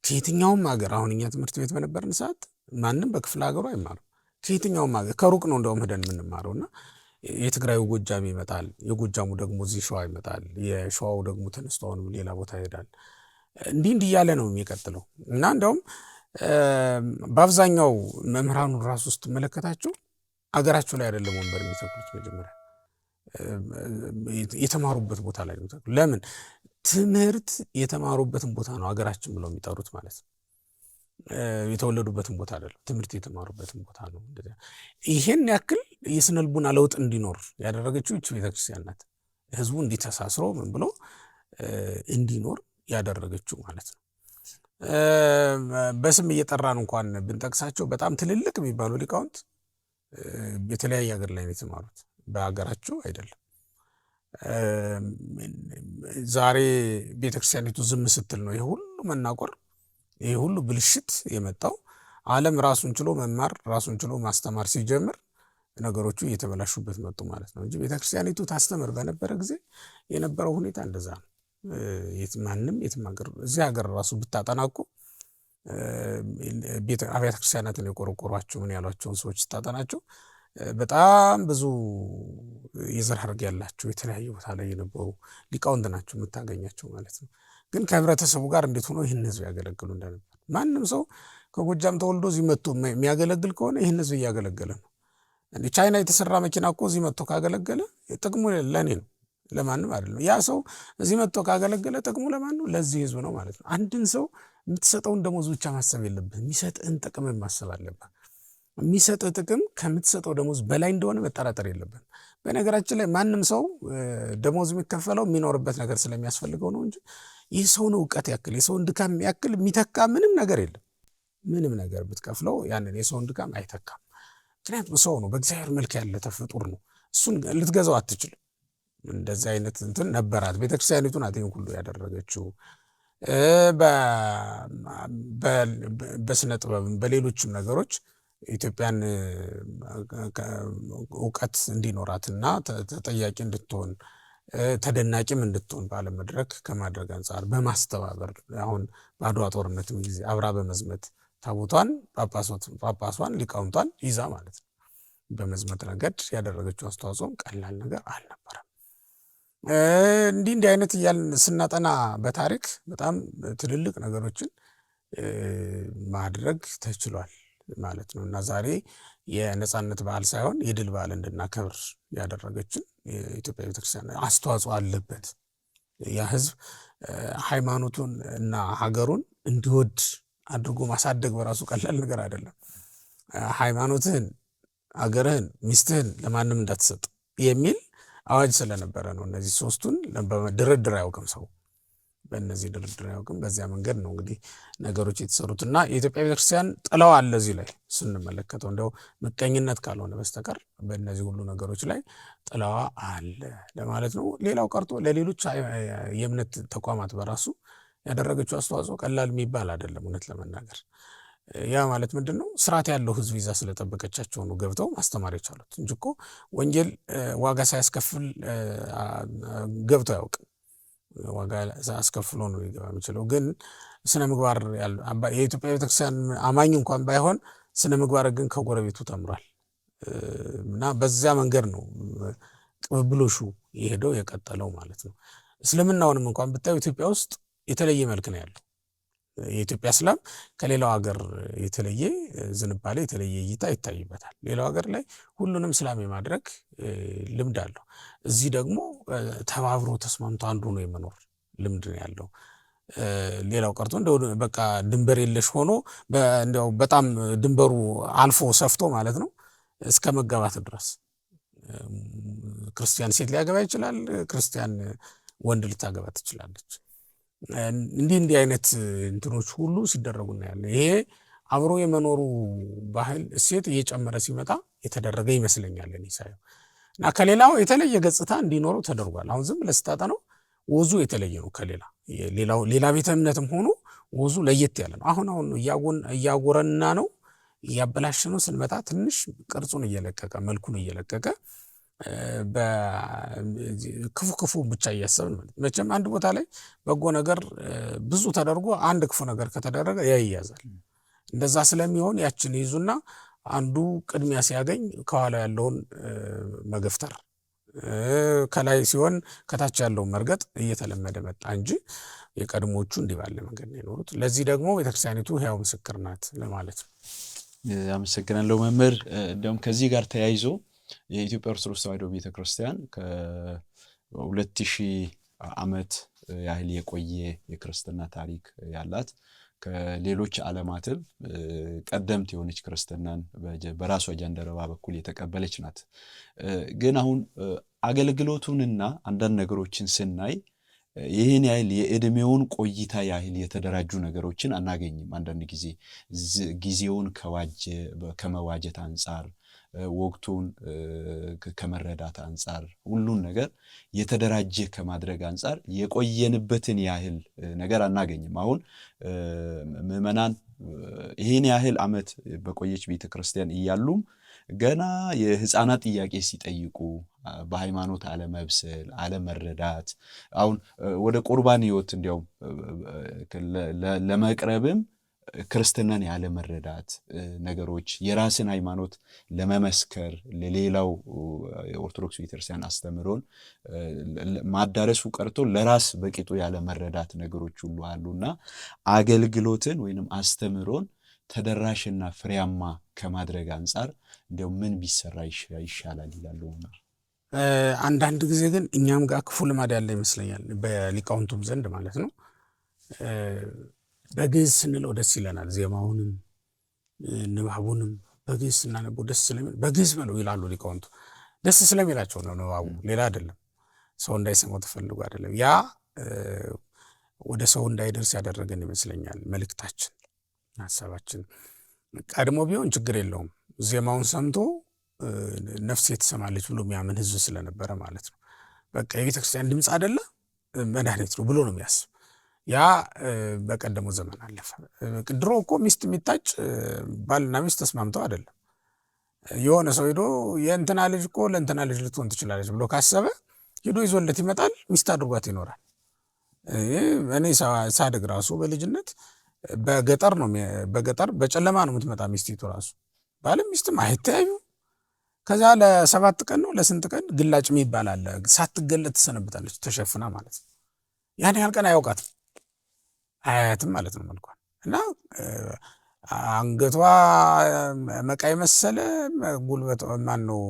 ከየትኛውም ሀገር አሁን እኛ ትምህርት ቤት በነበርን ሰዓት ማንም በክፍለ ሀገሩ አይማርም። ከየትኛውም ሀገር ከሩቅ ነው እንደውም ሄደን የምንማረው እና የትግራዩ ጎጃም ይመጣል፣ የጎጃሙ ደግሞ እዚህ ሸዋ ይመጣል፣ የሸዋው ደግሞ ተነስቶ አሁንም ሌላ ቦታ ይሄዳል። እንዲህ እያለ ነው የሚቀጥለው እና እንደውም በአብዛኛው መምህራኑን ራሱ ውስጥ መለከታቸው አገራቸው ላይ አይደለም ወንበር የሚተክሉት፣ መጀመሪያ የተማሩበት ቦታ ላይ ነው። ለምን ትምህርት የተማሩበትን ቦታ ነው አገራችን ብለው የሚጠሩት ማለት ነው። የተወለዱበትን ቦታ አይደለም፣ ትምህርት የተማሩበትን ቦታ ነው። ይሄን ያክል የስነ ልቡና ለውጥ እንዲኖር ያደረገችው ይህች ቤተክርስቲያን ናት። ህዝቡ እንዲተሳስሮ ምን ብሎ እንዲኖር ያደረገችው ማለት ነው። በስም እየጠራን እንኳን ብንጠቅሳቸው በጣም ትልልቅ የሚባሉ ሊቃውንት የተለያየ ሀገር ላይ ነው የተማሩት፣ በሀገራቸው አይደለም። ዛሬ ቤተክርስቲያኒቱ ዝም ስትል ነው ይሄ ሁሉ መናቆር፣ ይሄ ሁሉ ብልሽት የመጣው። ዓለም ራሱን ችሎ መማር ራሱን ችሎ ማስተማር ሲጀምር ነገሮቹ እየተበላሹበት መጡ ማለት ነው እንጂ ቤተክርስቲያኒቱ ታስተምር በነበረ ጊዜ የነበረው ሁኔታ እንደዛ ነው። ማንም የትም ሀገር እዚህ ሀገር ራሱ ብታጠናቁ አብያተ ክርስቲያናትን የቆረቆሯቸው ምን ያሏቸውን ሰዎች ስታጠናቸው በጣም ብዙ የዘር ሐረግ ያላቸው የተለያዩ ቦታ ላይ የነበሩ ሊቃውንት ናቸው የምታገኛቸው ማለት ነው። ግን ከህብረተሰቡ ጋር እንዴት ሆኖ ይህን ህዝብ ያገለግሉ እንደነበር ማንም ሰው ከጎጃም ተወልዶ እዚህ መጥቶ የሚያገለግል ከሆነ ይህን ህዝብ እያገለገለ ነው። ቻይና የተሰራ መኪና እኮ እዚህ መጥቶ ካገለገለ ጥቅሙ ለእኔ ነው፣ ለማንም አይደለም። ያ ሰው እዚህ መጥቶ ካገለገለ ጥቅሙ ለማን ነው? ለዚህ ህዝብ ነው ማለት ነው። አንድን ሰው የምትሰጠውን ደሞዝ ብቻ ማሰብ የለብህ፣ የሚሰጥህን ጥቅም ማሰብ አለብህ። የሚሰጥህ ጥቅም ከምትሰጠው ደሞዝ በላይ እንደሆነ መጠራጠር የለብን። በነገራችን ላይ ማንም ሰው ደሞዝ የሚከፈለው የሚኖርበት ነገር ስለሚያስፈልገው ነው እንጂ የሰውን እውቀት ያክል የሰውን ድካም ያክል የሚተካ ምንም ነገር የለም። ምንም ነገር ብትከፍለው ያንን የሰውን ድካም አይተካም። ምክንያቱም ሰው ነው፣ በእግዚአብሔር መልክ ያለ ተፈጡር ነው። እሱን ልትገዛው አትችልም። እንደዚህ አይነት እንትን ነበራት ቤተክርስቲያኒቱ ናት ይህን ሁሉ ያደረገችው። በስነ ጥበብም በሌሎችም ነገሮች ኢትዮጵያን እውቀት እንዲኖራትና ተጠያቂ እንድትሆን ተደናቂም እንድትሆን ባለም መድረክ ከማድረግ አንጻር በማስተባበር አሁን በአድዋ ጦርነትም ጊዜ አብራ በመዝመት ታቦቷን ጳጳሷን ሊቃውንቷን ይዛ ማለት ነው በመዝመት ረገድ ያደረገችው አስተዋጽኦም ቀላል ነገር አልነበረም። እንዲህ አይነት እያልን ስናጠና በታሪክ በጣም ትልልቅ ነገሮችን ማድረግ ተችሏል ማለት ነው እና ዛሬ የነጻነት በዓል ሳይሆን የድል በዓል እንድናከብር ያደረገችን የኢትዮጵያ ቤተክርስቲያን አስተዋጽኦ አለበት። ያ ህዝብ ሃይማኖቱን እና ሀገሩን እንዲወድ አድርጎ ማሳደግ በራሱ ቀላል ነገር አይደለም። ሃይማኖትህን፣ ሀገርህን፣ ሚስትህን ለማንም እንዳትሰጥ የሚል አዋጅ ስለነበረ ነው። እነዚህ ሶስቱን ድርድር አያውቅም ሰው፣ በእነዚህ ድርድር አያውቅም። በዚያ መንገድ ነው እንግዲህ ነገሮች የተሰሩት እና የኢትዮጵያ ቤተክርስቲያን ጥላዋ አለ እዚህ ላይ ስንመለከተው፣ እንደው ምቀኝነት ካልሆነ በስተቀር በእነዚህ ሁሉ ነገሮች ላይ ጥላዋ አለ ለማለት ነው። ሌላው ቀርቶ ለሌሎች የእምነት ተቋማት በራሱ ያደረገችው አስተዋጽኦ ቀላል የሚባል አይደለም። እውነት ለመናገር ያ ማለት ምንድን ነው? ስርዓት ያለው ህዝብ ይዛ ስለጠበቀቻቸው ነው ገብተው ማስተማር የቻሉት እንጂ እኮ ወንጌል ዋጋ ሳያስከፍል ገብተው አያውቅም። ዋጋ አስከፍሎ ነው ሊገባ የሚችለው። ግን ስነ ምግባር የኢትዮጵያ ቤተክርስቲያን አማኝ እንኳን ባይሆን ስነ ምግባር ግን ከጎረቤቱ ተምሯል እና በዚያ መንገድ ነው ቅብብሎሹ የሄደው የቀጠለው ማለት ነው። እስልምናውንም እንኳን ብታዩ ኢትዮጵያ ውስጥ የተለየ መልክ ነው ያለው። የኢትዮጵያ እስላም ከሌላው ሀገር የተለየ ዝንባሌ የተለየ እይታ ይታይበታል። ሌላው ሀገር ላይ ሁሉንም እስላም የማድረግ ልምድ አለው። እዚህ ደግሞ ተባብሮ ተስማምቶ አንዱ ነው የመኖር ልምድ ነው ያለው። ሌላው ቀርቶ እንደው በቃ ድንበር የለሽ ሆኖ እንደው በጣም ድንበሩ አልፎ ሰፍቶ ማለት ነው እስከ መጋባት ድረስ ክርስቲያን ሴት ሊያገባ ይችላል፣ ክርስቲያን ወንድ ልታገባ ትችላለች። እንዲህ አይነት እንትኖች ሁሉ ሲደረጉ እናያለን። ይሄ አብሮ የመኖሩ ባህል እሴት እየጨመረ ሲመጣ የተደረገ ይመስለኛል እኔ ሳየው እና ከሌላው የተለየ ገጽታ እንዲኖረው ተደርጓል። አሁን ዝም ብለህ ስታጠናው ወዙ የተለየ ነው ሌላ ቤተ እምነትም ሆኖ ወዙ ለየት ያለ ነው። አሁን እያጎረና ነው እያበላሸ ነው ስንመጣ ትንሽ ቅርጹን እየለቀቀ መልኩን እየለቀቀ ክፉ ብቻ እያሰብን ማለት መቼም አንድ ቦታ ላይ በጎ ነገር ብዙ ተደርጎ አንድ ክፉ ነገር ከተደረገ ያያዛል። እንደዛ ስለሚሆን ያችን ይዙና አንዱ ቅድሚያ ሲያገኝ ከኋላ ያለውን መገፍተር ከላይ ሲሆን ከታች ያለውን መርገጥ እየተለመደ መጣ እንጂ የቀድሞቹ እንዲህ ባለ መንገድ ነው የኖሩት። ለዚህ ደግሞ ቤተክርስቲያኒቱ ሕያው ምስክር ናት ለማለት ነው። አመሰግናለሁ መምህር። እንደውም ከዚህ ጋር ተያይዞ የኢትዮጵያ ኦርቶዶክስ ተዋሕዶ ቤተክርስቲያን ከ2000 ዓመት ያህል የቆየ የክርስትና ታሪክ ያላት ከሌሎች ዓለማትም ቀደምት የሆነች ክርስትናን በራሷ ጃንደረባ በኩል የተቀበለች ናት። ግን አሁን አገልግሎቱንና አንዳንድ ነገሮችን ስናይ ይህን ያህል የዕድሜውን ቆይታ ያህል የተደራጁ ነገሮችን አናገኝም። አንዳንድ ጊዜ ጊዜውን ከመዋጀት አንጻር ወቅቱን ከመረዳት አንጻር ሁሉን ነገር የተደራጀ ከማድረግ አንጻር የቆየንበትን ያህል ነገር አናገኝም። አሁን ምዕመናን ይህን ያህል ዓመት በቆየች ቤተክርስቲያን እያሉም ገና የህፃናት ጥያቄ ሲጠይቁ በሃይማኖት አለመብሰል፣ አለመረዳት አሁን ወደ ቁርባን ህይወት እንዲያውም ለመቅረብም ክርስትናን ያለመረዳት ነገሮች የራስን ሃይማኖት ለመመስከር ለሌላው የኦርቶዶክስ ቤተክርስቲያን አስተምሮን ማዳረሱ ቀርቶ ለራስ በቂጡ ያለመረዳት ነገሮች ሁሉ አሉና አገልግሎትን ወይንም አስተምሮን ተደራሽና ፍሬያማ ከማድረግ አንጻር እንደው ምን ቢሰራ ይሻላል ይላሉ? አንዳንድ ጊዜ ግን እኛም ጋር ክፉ ልማድ ያለ ይመስለኛል በሊቃውንቱም ዘንድ ማለት ነው። በግዕዝ ስንለው ደስ ይለናል። ዜማውንም ንባቡንም በግዕዝ ስናነበው ደስ ስለሚል በግዕዝ በለው ይላሉ ሊቃውንቱ። ደስ ስለሚላቸው ነው ንባቡ፣ ሌላ አይደለም። ሰው እንዳይሰማው ተፈልጎ አይደለም። ያ ወደ ሰው እንዳይደርስ ያደረገን ይመስለኛል። መልእክታችን፣ ሀሳባችን ቀድሞ ቢሆን ችግር የለውም። ዜማውን ሰምቶ ነፍሴ ትሰማለች ብሎ የሚያምን ህዝብ ስለነበረ ማለት ነው። በቃ የቤተክርስቲያን ድምፅ አይደለ መድኃኒት ነው ብሎ ነው የሚያስብ። ያ በቀደመው ዘመን አለፈ። ድሮ እኮ ሚስት የሚታጭ ባልና ሚስት ተስማምተው አይደለም። የሆነ ሰው ሄዶ የእንትና ልጅ እኮ ለእንትና ልጅ ልትሆን ትችላለች ብሎ ካሰበ ሄዶ ይዞለት ይመጣል፣ ሚስት አድርጓት ይኖራል። እኔ ሳድግ ራሱ በልጅነት በገጠር በጨለማ ነው የምትመጣ ሚስቲቱ ራሱ። ባልም ሚስትም አይተያዩ። ከዛ ለ7 ቀን ነው ለስንት ቀን ግላጭ የሚባል አለ። ሳትገለጥ ትሰነብታለች ተሸፍና ማለት ነው። ያን ያህል ቀን አያውቃትም አያትም ማለት ነው መልኳን። እና አንገቷ መቃይ መሰለ፣ ጉልበት ማን ነው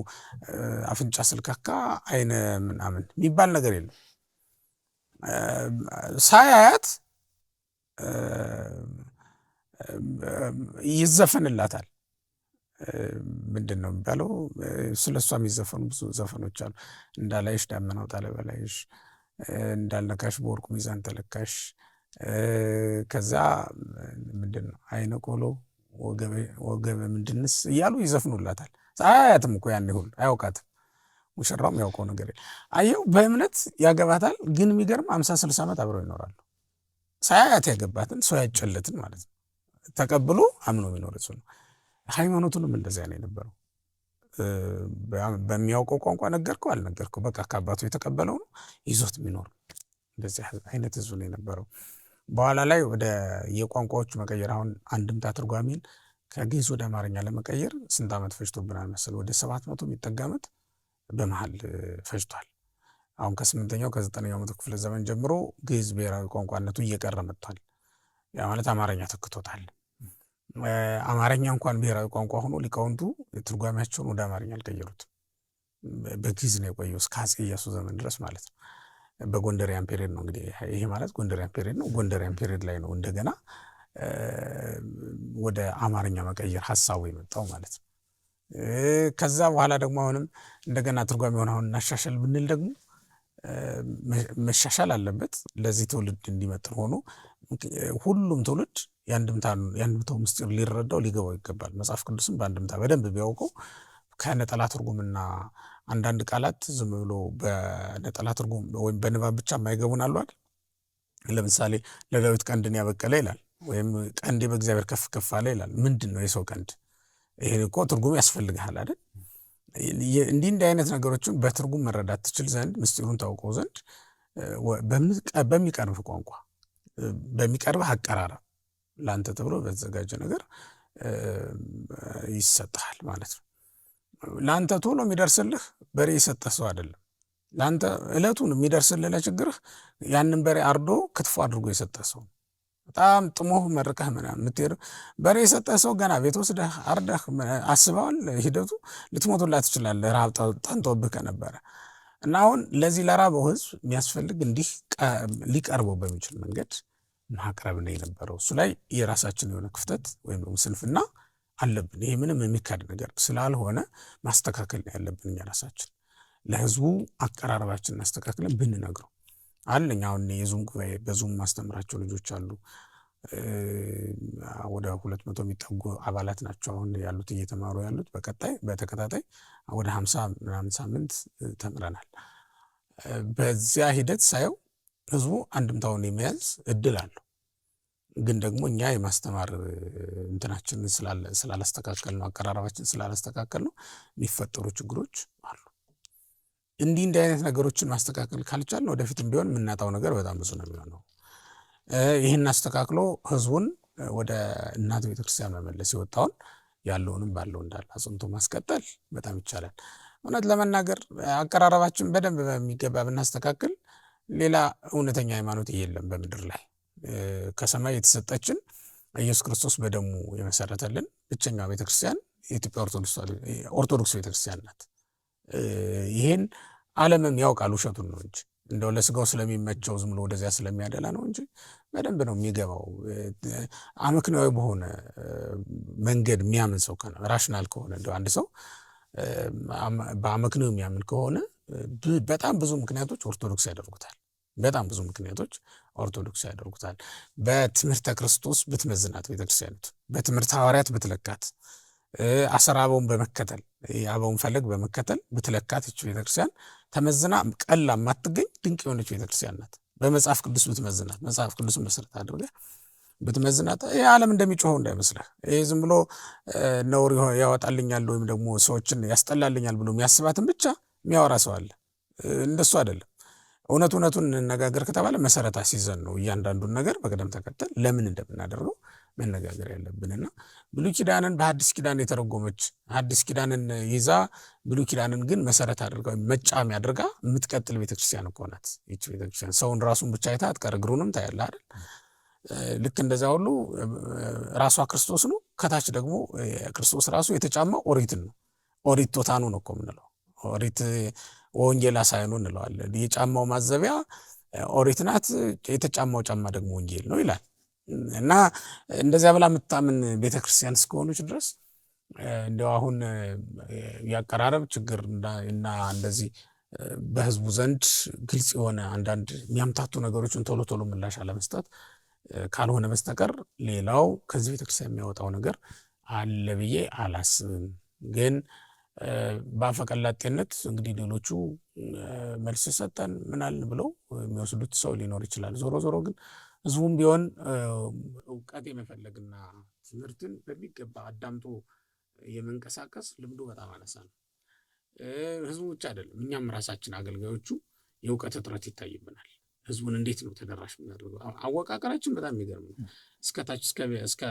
አፍንጫ ስልካካ፣ አይነ ምናምን የሚባል ነገር የለም። ሳያያት ይዘፈንላታል። ምንድን ነው የሚባለው? ስለሷ የሚዘፈኑ ብዙ ዘፈኖች አሉ። እንዳላይሽ ዳመናው ጣለ በላይሽ፣ እንዳልነካሽ በወርቁ ሚዛን ተለካሽ፣ ከዛ ምንድን ነው አይነ ቆሎ ወገበ ምንድንስ እያሉ ይዘፍኑላታል። አያያትም እኮ ያን ሁሉ አያውቃትም። ሙሽራውም ያውቀው ነገር አየው። በእምነት ያገባታል። ግን የሚገርም 50-60 ዓመት አብረው ይኖራሉ። ሳያያት ያገባትን ሰው ያጨለትን ማለት ነው ተቀብሎ አምኖ የሚኖር እሱ ነው። ሃይማኖቱንም እንደዚያ ነው የነበረው። በሚያውቀው ቋንቋ ነገርከው አልነገርከው በቃ ከአባቱ የተቀበለው ነው ይዞት የሚኖር እንደዚህ አይነት ህዝብ ነው የነበረው። በኋላ ላይ ወደ የቋንቋዎች መቀየር፣ አሁን አንድምታ ትርጓሜን ከግዕዝ ወደ አማርኛ ለመቀየር ስንት ዓመት ፈጅቶብናል መሰል? ወደ 700 የሚጠጋ ዓመት በመሃል ፈጅቷል። አሁን ከ8ኛው ከ9ኛው መቶ ክፍለ ዘመን ጀምሮ ግዕዝ ብሔራዊ ቋንቋነቱ እየቀረ መጥቷል። ያ ማለት አማርኛ ተክቶታል። አማርኛ እንኳን ብሔራዊ ቋንቋ ሆኖ ሊቃውንቱ ትርጓሜያቸውን ወደ አማርኛ አልቀየሩት። በግዕዝ ነው የቆየው እስከ አፄ ኢያሱ ዘመን ድረስ ማለት ነው። በጎንደሪያን ፔሪድ ነው እንግዲህ ይሄ ማለት ጎንደሪያን ፔሪድ ነው። ጎንደሪያን ፔሪድ ላይ ነው እንደገና ወደ አማርኛ መቀየር ሀሳቡ የመጣው ማለት ነው። ከዛ በኋላ ደግሞ አሁንም እንደገና ትርጓሜውን አሁን እናሻሻል ብንል ደግሞ መሻሻል አለበት ለዚህ ትውልድ እንዲመጥን ሆኖ ሁሉም ትውልድ የአንድምታው ምስጢር ሊረዳው ሊገባው ይገባል። መጽሐፍ ቅዱስም በአንድምታ በደንብ ቢያውቀው ከነጠላ ትርጉምና አንዳንድ ቃላት ዝም ብሎ በነጠላ ትርጉም ወይም በንባብ ብቻ የማይገቡን አሉ አይደል? ለምሳሌ ለዳዊት ቀንድን ያበቀለ ይላል፣ ወይም ቀንዴ በእግዚአብሔር ከፍ ከፍ አለ ይላል። ምንድን ነው የሰው ቀንድ? ይሄን እኮ ትርጉም ያስፈልግሃል አይደል? እንዲህ አይነት ነገሮችን በትርጉም መረዳት ትችል ዘንድ ምስጢሩን ታውቀው ዘንድ በሚቀርብ ቋንቋ በሚቀርብ አቀራረብ ለአንተ ተብሎ በተዘጋጀ ነገር ይሰጥሃል ማለት ነው። ለአንተ ቶሎ የሚደርስልህ በሬ የሰጠህ ሰው አይደለም። ለአንተ እለቱን የሚደርስልህ ለችግርህ ያንን በሬ አርዶ ክትፎ አድርጎ የሰጠህ ሰው። በጣም ጥሞህ መርቀህ ምናምን የምትሄድ በሬ የሰጠህ ሰው ገና ቤት ወስደህ አርደህ አስበዋል ሂደቱ ልትሞቱላ ትችላለህ፣ ረሃብ ጠንቶብህ ከነበረ እና አሁን ለዚህ ለራበው ህዝብ የሚያስፈልግ እንዲህ ሊቀርበው በሚችል መንገድ ማቅረብ ነው የነበረው። እሱ ላይ የራሳችን የሆነ ክፍተት ወይም ደግሞ ስንፍና አለብን። ይሄ ምንም የሚካድ ነገር ስላልሆነ ማስተካከል ያለብን እኛ ራሳችን ለህዝቡ አቀራረባችንን አስተካክለን ብንነግረው አለኝ። አሁን የዙም ጉባኤ በዙም ማስተምራቸው ልጆች አሉ። ወደ 200 የሚጠጉ አባላት ናቸው አሁን ያሉት እየተማሩ ያሉት። በቀጣይ በተከታታይ ወደ 50 ምናምን ሳምንት ተምረናል። በዚያ ሂደት ሳየው ህዝቡ አንድምታውን የመያዝ እድል አለው። ግን ደግሞ እኛ የማስተማር እንትናችን ስላላስተካከል ነው፣ አቀራረባችን ስላላስተካከል ነው የሚፈጠሩ ችግሮች አሉ። እንዲህ አይነት ነገሮችን ማስተካከል ካልቻልን ወደፊትም ቢሆን የምናጣው ነገር በጣም ብዙ ነው የሚሆነው። ይህን አስተካክሎ ህዝቡን ወደ እናት ቤተክርስቲያን መመለስ የወጣውን ያለውንም ባለው እንዳለ አጽንቶ ማስቀጠል በጣም ይቻላል። እውነት ለመናገር አቀራረባችን በደንብ በሚገባ ብናስተካክል ሌላ እውነተኛ ሃይማኖት የለም በምድር ላይ። ከሰማይ የተሰጠችን ኢየሱስ ክርስቶስ በደሙ የመሰረተልን ብቸኛ ቤተክርስቲያን የኢትዮጵያ ኦርቶዶክስ ቤተክርስቲያን ናት። ይሄን ዓለምም ያውቃል። ውሸቱን ነው እንጂ እንደው ለስጋው ስለሚመቸው ዝም ብሎ ወደዚያ ስለሚያደላ ነው እንጂ በደንብ ነው የሚገባው። አመክንያዊ በሆነ መንገድ የሚያምን ሰው ራሽናል ከሆነ እንደው አንድ ሰው በአመክንያዊ የሚያምን ከሆነ በጣም ብዙ ምክንያቶች ኦርቶዶክስ ያደርጉታል። በጣም ብዙ ምክንያቶች ኦርቶዶክስ ያደርጉታል። በትምህርተ ክርስቶስ ብትመዝናት ቤተክርስቲያኒቱ፣ በትምህርት ሐዋርያት ብትለካት፣ አሰረ አበውን በመከተል የአበውን ፈለግ በመከተል ብትለካት ይች ቤተክርስቲያን ተመዝና ቀላ የማትገኝ ድንቅ የሆነች ቤተክርስቲያን ናት። በመጽሐፍ ቅዱስ ብትመዝናት፣ መጽሐፍ ቅዱስን መሰረት አድርገህ ብትመዝናት፣ ይህ ዓለም እንደሚጮኸው እንዳይመስልህ። ይህ ዝም ብሎ ነውር ያወጣልኛል ወይም ደግሞ ሰዎችን ያስጠላልኛል ብሎ የሚያስባትን ብቻ የሚያወራ ሰው አለ። እንደሱ አይደለም። እውነቱን እንነጋገር ከተባለ መሰረት አስይዘን ነው እያንዳንዱን ነገር በቅደም ተከተል ለምን እንደምናደርገው መነጋገር ያለብንና ብሉይ ኪዳንን በሐዲስ ኪዳን የተረጎመች ሐዲስ ኪዳንን ይዛ ብሉይ ኪዳንን ግን መሰረት አድርጋ መጫሚያ አድርጋ የምትቀጥል ቤተክርስቲያን እኮ ናት ይህች ቤተክርስቲያን። ሰውን ራሱን ብቻ አይታ አትቀር፣ እግሩንም ታያለህ አይደል? ልክ እንደዛ ሁሉ ራሷ ክርስቶስ ነው። ከታች ደግሞ ክርስቶስ ራሱ የተጫማው ኦሪትን ነው። ኦሪት ቶታኑ ነው እኮ የምንለው። ኦሪት ወንጌል አሳይኑ እንለዋለን። የጫማው ማዘቢያ ኦሪት ናት፣ የተጫማው ጫማ ደግሞ ወንጌል ነው ይላል። እና እንደዚያ ብላ የምታምን ቤተክርስቲያን እስከሆነች ድረስ እንደው አሁን ያቀራረብ ችግር እና እንደዚህ በህዝቡ ዘንድ ግልጽ የሆነ አንዳንድ የሚያምታቱ ነገሮችን ቶሎ ቶሎ ምላሽ አለመስጠት ካልሆነ በስተቀር ሌላው ከዚህ ቤተክርስቲያን የሚያወጣው ነገር አለ ብዬ አላስብም። ግን በአፈቀላጤነት እንግዲህ ሌሎቹ መልስ ሰጠን ምናልን ብለው የሚወስዱት ሰው ሊኖር ይችላል። ዞሮ ዞሮ ግን ህዝቡም ቢሆን እውቀት የመፈለግና ትምህርትን በሚገባ አዳምጦ የመንቀሳቀስ ልምዱ በጣም አነሳ ነው። ህዝቡ ብቻ አይደለም፣ እኛም ራሳችን አገልጋዮቹ የእውቀት እጥረት ይታይብናል። ህዝቡን እንዴት ነው ተደራሽ የምናደርገው? አወቃቀራችን በጣም የሚገርም ነው። እስከ ታች እስከ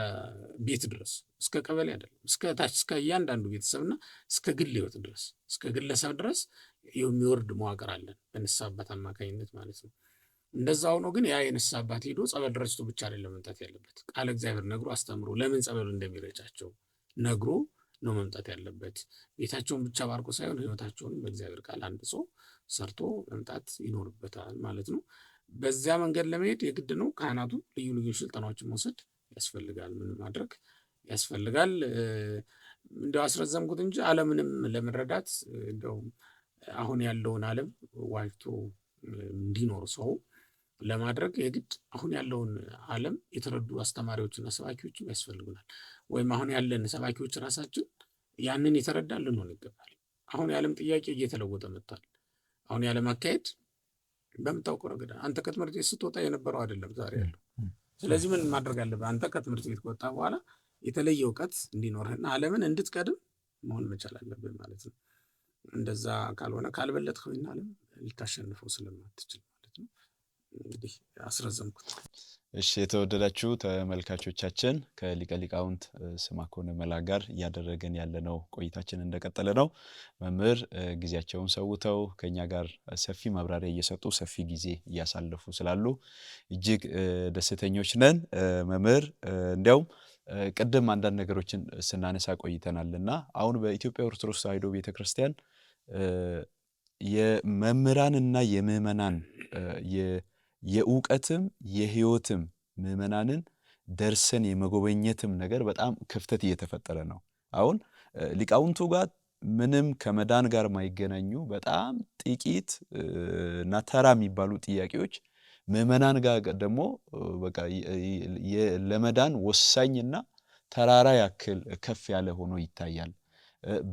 ቤት ድረስ፣ እስከ ቀበሌ አይደለም፣ እስከ ታች እስከ እያንዳንዱ ቤተሰብና እስከ ግል ህይወት ድረስ፣ እስከ ግለሰብ ድረስ የሚወርድ መዋቅር አለን በንስሐ አባት አማካኝነት ማለት ነው። እንደዛ ሆኖ ግን ያ የንስሐ አባት ሄዶ ጸበል ረጭቶ ብቻ አይደለም መምጣት ያለበት። ቃለ እግዚአብሔር ነግሮ አስተምሮ ለምን ጸበሉ እንደሚረጫቸው ነግሮ ነው መምጣት ያለበት። ቤታቸውን ብቻ ባርኮ ሳይሆን ህይወታቸውን በእግዚአብሔር ቃል አንድ ሰው ሰርቶ መምጣት ይኖርበታል ማለት ነው። በዚያ መንገድ ለመሄድ የግድ ነው ካህናቱ ልዩ ልዩ ስልጠናዎችን መውሰድ ያስፈልጋል። ምን ማድረግ ያስፈልጋል? እንደው አስረዘምኩት እንጂ ዓለምንም ለመረዳት እንደው አሁን ያለውን ዓለም ዋጅቶ እንዲኖር ሰው ለማድረግ የግድ አሁን ያለውን ዓለም የተረዱ አስተማሪዎችና ሰባኪዎችም ያስፈልጉናል። ወይም አሁን ያለን ሰባኪዎች ራሳችን ያንን የተረዳን ልንሆን ይገባል። አሁን የዓለም ጥያቄ እየተለወጠ መጥቷል። አሁን የዓለም አካሄድ በምታውቀው ነገር አንተ ከትምህርት ቤት ስትወጣ የነበረው አይደለም ዛሬ ያለው። ስለዚህ ምን ማድረግ አለብህ? አንተ ከትምህርት ቤት ከወጣ በኋላ የተለየ እውቀት እንዲኖርህና ዓለምን እንድትቀድም መሆን መቻል አለብህ ማለት ነው። እንደዛ ካልሆነ ካልበለጥከው ዓለም ልታሸንፈው ስለማትችል ማለት ነው። እንግዲህ አስረዘምኩት። እሺ የተወደዳችሁ ተመልካቾቻችን ከሊቀ ሊቃውንት ስምዐኮን መላ ጋር እያደረገን ያለነው ቆይታችን እንደቀጠለ ነው። መምህር ጊዜያቸውን ሰውተው ከኛ ጋር ሰፊ ማብራሪያ እየሰጡ ሰፊ ጊዜ እያሳለፉ ስላሉ እጅግ ደስተኞች ነን። መምህር እንዲያውም ቅድም አንዳንድ ነገሮችን ስናነሳ ቆይተናልና አሁን በኢትዮጵያ ኦርቶዶክስ ተዋሕዶ ቤተክርስቲያን የመምህራንና የምዕመናን የእውቀትም የህይወትም ምዕመናንን ደርሰን የመጎበኘትም ነገር በጣም ክፍተት እየተፈጠረ ነው። አሁን ሊቃውንቱ ጋር ምንም ከመዳን ጋር ማይገናኙ በጣም ጥቂት እና ተራ የሚባሉ ጥያቄዎች ምዕመናን ጋር ደግሞ በቃ ለመዳን ወሳኝና ተራራ ያክል ከፍ ያለ ሆኖ ይታያል።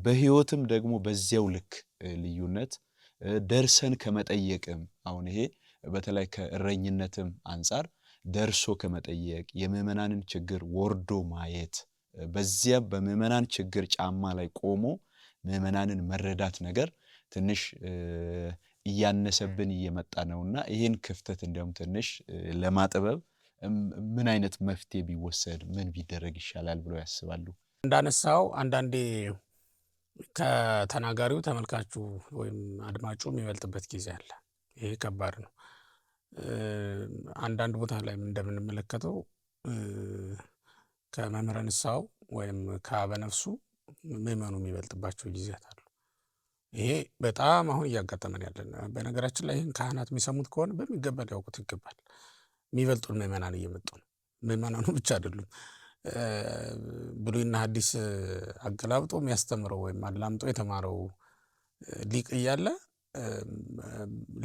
በህይወትም ደግሞ በዚያው ልክ ልዩነት ደርሰን ከመጠየቅም አሁን ይሄ በተለይ ከእረኝነትም አንፃር ደርሶ ከመጠየቅ የምዕመናንን ችግር ወርዶ ማየት በዚያ በምዕመናን ችግር ጫማ ላይ ቆሞ ምዕመናንን መረዳት ነገር ትንሽ እያነሰብን እየመጣ ነውና ይሄን ክፍተት እንደውም ትንሽ ለማጥበብ ምን አይነት መፍትሄ ቢወሰድ ምን ቢደረግ ይሻላል ብለው ያስባሉ? እንዳነሳው አንዳንዴ ከተናጋሪው ተመልካቹ ወይም አድማጩ የሚበልጥበት ጊዜ አለ። ይሄ ከባድ ነው። አንዳንድ ቦታ ላይ እንደምንመለከተው ከመምህረ ንስሐው ወይም ከአበነፍሱ ምዕመኑ የሚበልጥባቸው ጊዜያት አሉ። ይሄ በጣም አሁን እያጋጠመን ያለን። በነገራችን ላይ ይህን ካህናት የሚሰሙት ከሆነ በሚገባ ሊያውቁት ይገባል። የሚበልጡን ምዕመናን እየመጡ ነው። ምዕመናኑ ብቻ አይደሉም። ብሉይና ሐዲስ አገላብጦ የሚያስተምረው ወይም አላምጦ የተማረው ሊቅ እያለ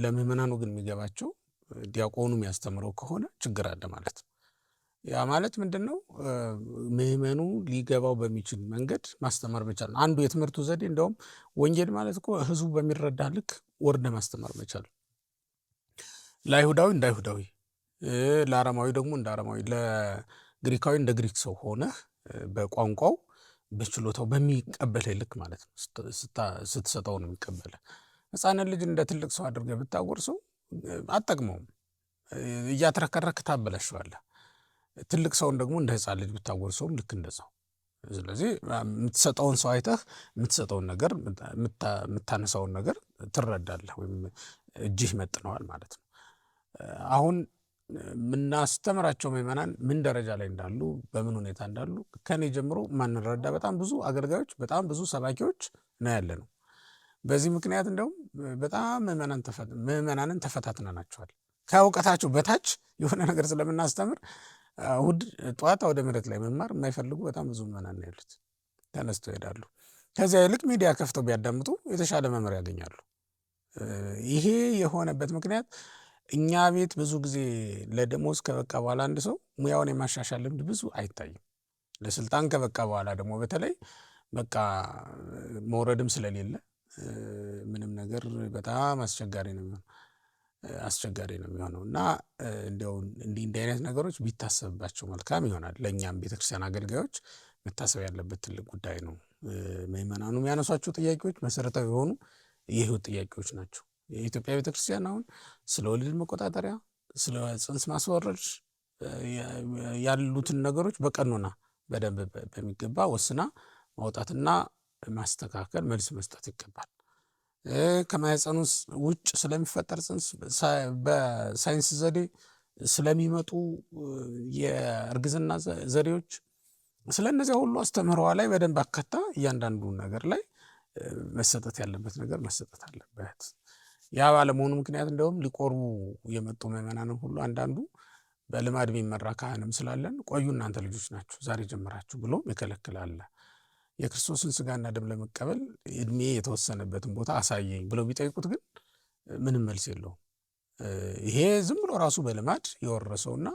ለምዕመናኑ ግን የሚገባቸው ዲያቆኑ የሚያስተምረው ከሆነ ችግር አለ ማለት ነው። ያ ማለት ምንድነው? ምዕመኑ ሊገባው በሚችል መንገድ ማስተማር መቻል ነው። አንዱ የትምህርቱ ዘዴ እንደውም ወንጌል ማለት እኮ ህዝቡ በሚረዳ ልክ ወርደ ማስተማር መቻል፣ ለአይሁዳዊ እንደ አይሁዳዊ፣ ለአረማዊ ደግሞ እንደ አረማዊ፣ ለግሪካዊ እንደ ግሪክ ሰው ሆነ በቋንቋው በችሎታው በሚቀበልህ ልክ ማለት ነው ስትሰጠው ነው የሚቀበልህ። ሕፃንን ልጅ እንደ ትልቅ ሰው አድርገህ ብታጎርሰው አትጠቅመውም፣ እያትረከረክ ታበላሸዋለህ። ትልቅ ሰውን ደግሞ እንደ ሕፃን ልጅ ብታጎርሰውም ልክ እንደዛው። ስለዚህ የምትሰጠውን ሰው አይተህ የምትሰጠውን ነገር የምታነሳውን ነገር ትረዳለህ ወይም እጅህ ይመጥነዋል ማለት ነው። አሁን የምናስተምራቸው ምዕመናን ምን ደረጃ ላይ እንዳሉ በምን ሁኔታ እንዳሉ ከኔ ጀምሮ ማንረዳ በጣም ብዙ አገልጋዮች በጣም ብዙ ሰባኪዎች ነው ያለ ነው። በዚህ ምክንያት እንደውም በጣም ምዕመናንን ተፈታትነናቸዋል። ከእውቀታቸው በታች የሆነ ነገር ስለምናስተምር እሑድ ጠዋት ወደ መሬት ላይ መማር የማይፈልጉ በጣም ብዙ ምዕመናን ነው ያሉት። ተነስተው ይሄዳሉ። ከዚያ ይልቅ ሚዲያ ከፍተው ቢያዳምጡ የተሻለ መምህር ያገኛሉ። ይሄ የሆነበት ምክንያት እኛ ቤት ብዙ ጊዜ ለደሞዝ ከበቃ በኋላ አንድ ሰው ሙያውን የማሻሻል ልምድ ብዙ አይታይም። ለስልጣን ከበቃ በኋላ ደግሞ በተለይ በቃ መውረድም ስለሌለ ምንም ነገር በጣም አስቸጋሪ ነው የሚሆነው እና እንዲያው እንዲህ አይነት ነገሮች ቢታሰብባቸው መልካም ይሆናል። ለእኛም ቤተክርስቲያን አገልጋዮች መታሰብ ያለበት ትልቅ ጉዳይ ነው። ምዕመናኑ የሚያነሷቸው ጥያቄዎች መሰረታዊ የሆኑ የህይወት ጥያቄዎች ናቸው። የኢትዮጵያ ቤተክርስቲያን አሁን ስለ ወሊድ መቆጣጠሪያ፣ ስለ ጽንስ ማስወረድ ያሉትን ነገሮች በቀኖና በደንብ በሚገባ ወስና ማውጣትና ማስተካከል መልስ መስጠት ይገባል። ከማህፀን ውጭ ስለሚፈጠር ጽንስ በሳይንስ ዘዴ ስለሚመጡ የእርግዝና ዘዴዎች ስለነዚያ ሁሉ አስተምህሮዋ ላይ በደንብ አከታ እያንዳንዱ ነገር ላይ መሰጠት ያለበት ነገር መሰጠት አለበት። ያ ባለመሆኑ ምክንያት እንደውም ሊቆርቡ የመጡ ምዕመናንም ሁሉ አንዳንዱ በልማድ የሚመራ ካህንም ስላለን ቆዩ እናንተ ልጆች ናችሁ ዛሬ ጀምራችሁ ብሎ ይከለክላል። የክርስቶስን ስጋና ደም ለመቀበል እድሜ የተወሰነበትን ቦታ አሳየኝ ብለው ቢጠይቁት ግን ምንም መልስ የለውም። ይሄ ዝም ብሎ ራሱ በልማድ የወረሰውና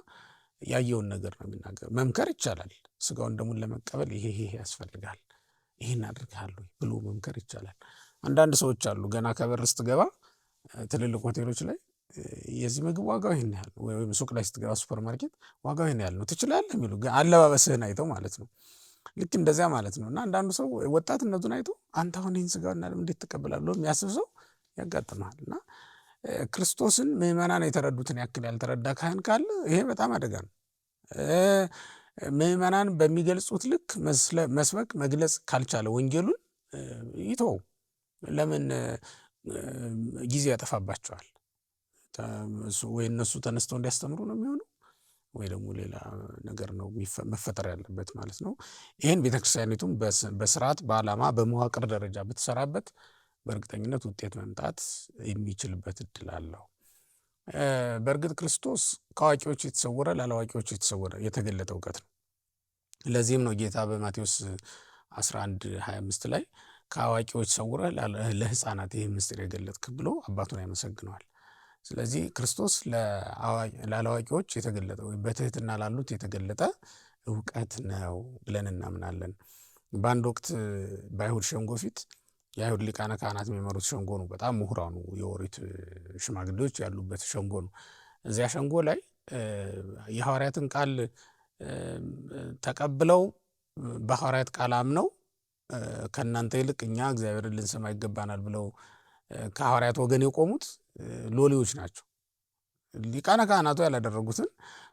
ያየውን ነገር ነው የሚናገር። መምከር ይቻላል። ስጋውን ደሙን ለመቀበል ይሄ ያስፈልጋል፣ ይሄን አድርጋለሁ ብሎ መምከር ይቻላል። አንዳንድ ሰዎች አሉ ገና ከበር ስትገባ ትልልቅ ሆቴሎች ላይ የዚህ ምግብ ዋጋው ይሄን ያህል ነው፣ ወይም ሱቅ ላይ ስትገባ ሱፐር ማርኬት ዋጋው ይሄን ያህል ነው ትችላለህ የሚሉ አለባበስህን አይተው ማለት ነው። ልክ እንደዚያ ማለት ነው። እና አንዳንዱ ሰው ወጣትነቱን አይቶ አንተ አሁን ይህን ስጋውና ደም እንዴት ትቀበላለህ የሚያስብ ሰው ያጋጥማል። እና ክርስቶስን ምዕመናን የተረዱትን ያክል ያልተረዳ ካህን ካለ ይሄ በጣም አደጋ ነው። ምዕመናን በሚገልጹት ልክ መስበክ መግለጽ ካልቻለ ወንጌሉን ይተው። ለምን ጊዜ ያጠፋባቸዋል? ወይ እነሱ ተነስተው እንዲያስተምሩ ነው የሚሆነው፣ ወይ ደግሞ ሌላ ነገር ነው መፈጠር ያለበት ማለት ነው። ይህን ቤተክርስቲያኒቱም በስርዓት በዓላማ በመዋቅር ደረጃ ብትሰራበት በእርግጠኝነት ውጤት መምጣት የሚችልበት እድል አለው። በእርግጥ ክርስቶስ ከአዋቂዎች የተሰወረ ላላዋቂዎች የተገለጠ እውቀት ነው። ለዚህም ነው ጌታ በማቴዎስ 11:25 ላይ ከአዋቂዎች ሰውረ ለሕፃናት ይህ ምስጢር የገለጥክ ብሎ አባቱን ያመሰግነዋል። ስለዚህ ክርስቶስ ላላዋቂዎች የተገለጠ ወይም በትህትና ላሉት የተገለጠ እውቀት ነው ብለን እናምናለን። በአንድ ወቅት በአይሁድ ሸንጎ ፊት የአይሁድ ሊቃነ ካህናት የሚመሩት ሸንጎ ነው። በጣም ምሁራኑ የኦሪት ሽማግሌዎች ያሉበት ሸንጎ ነው። እዚያ ሸንጎ ላይ የሐዋርያትን ቃል ተቀብለው በሐዋርያት ቃል አምነው ከእናንተ ይልቅ እኛ እግዚአብሔርን ልንሰማ ይገባናል ብለው ከሐዋርያት ወገን የቆሙት ሎሌዎች ናቸው። ሊቃነ ካህናቱ ያላደረጉትን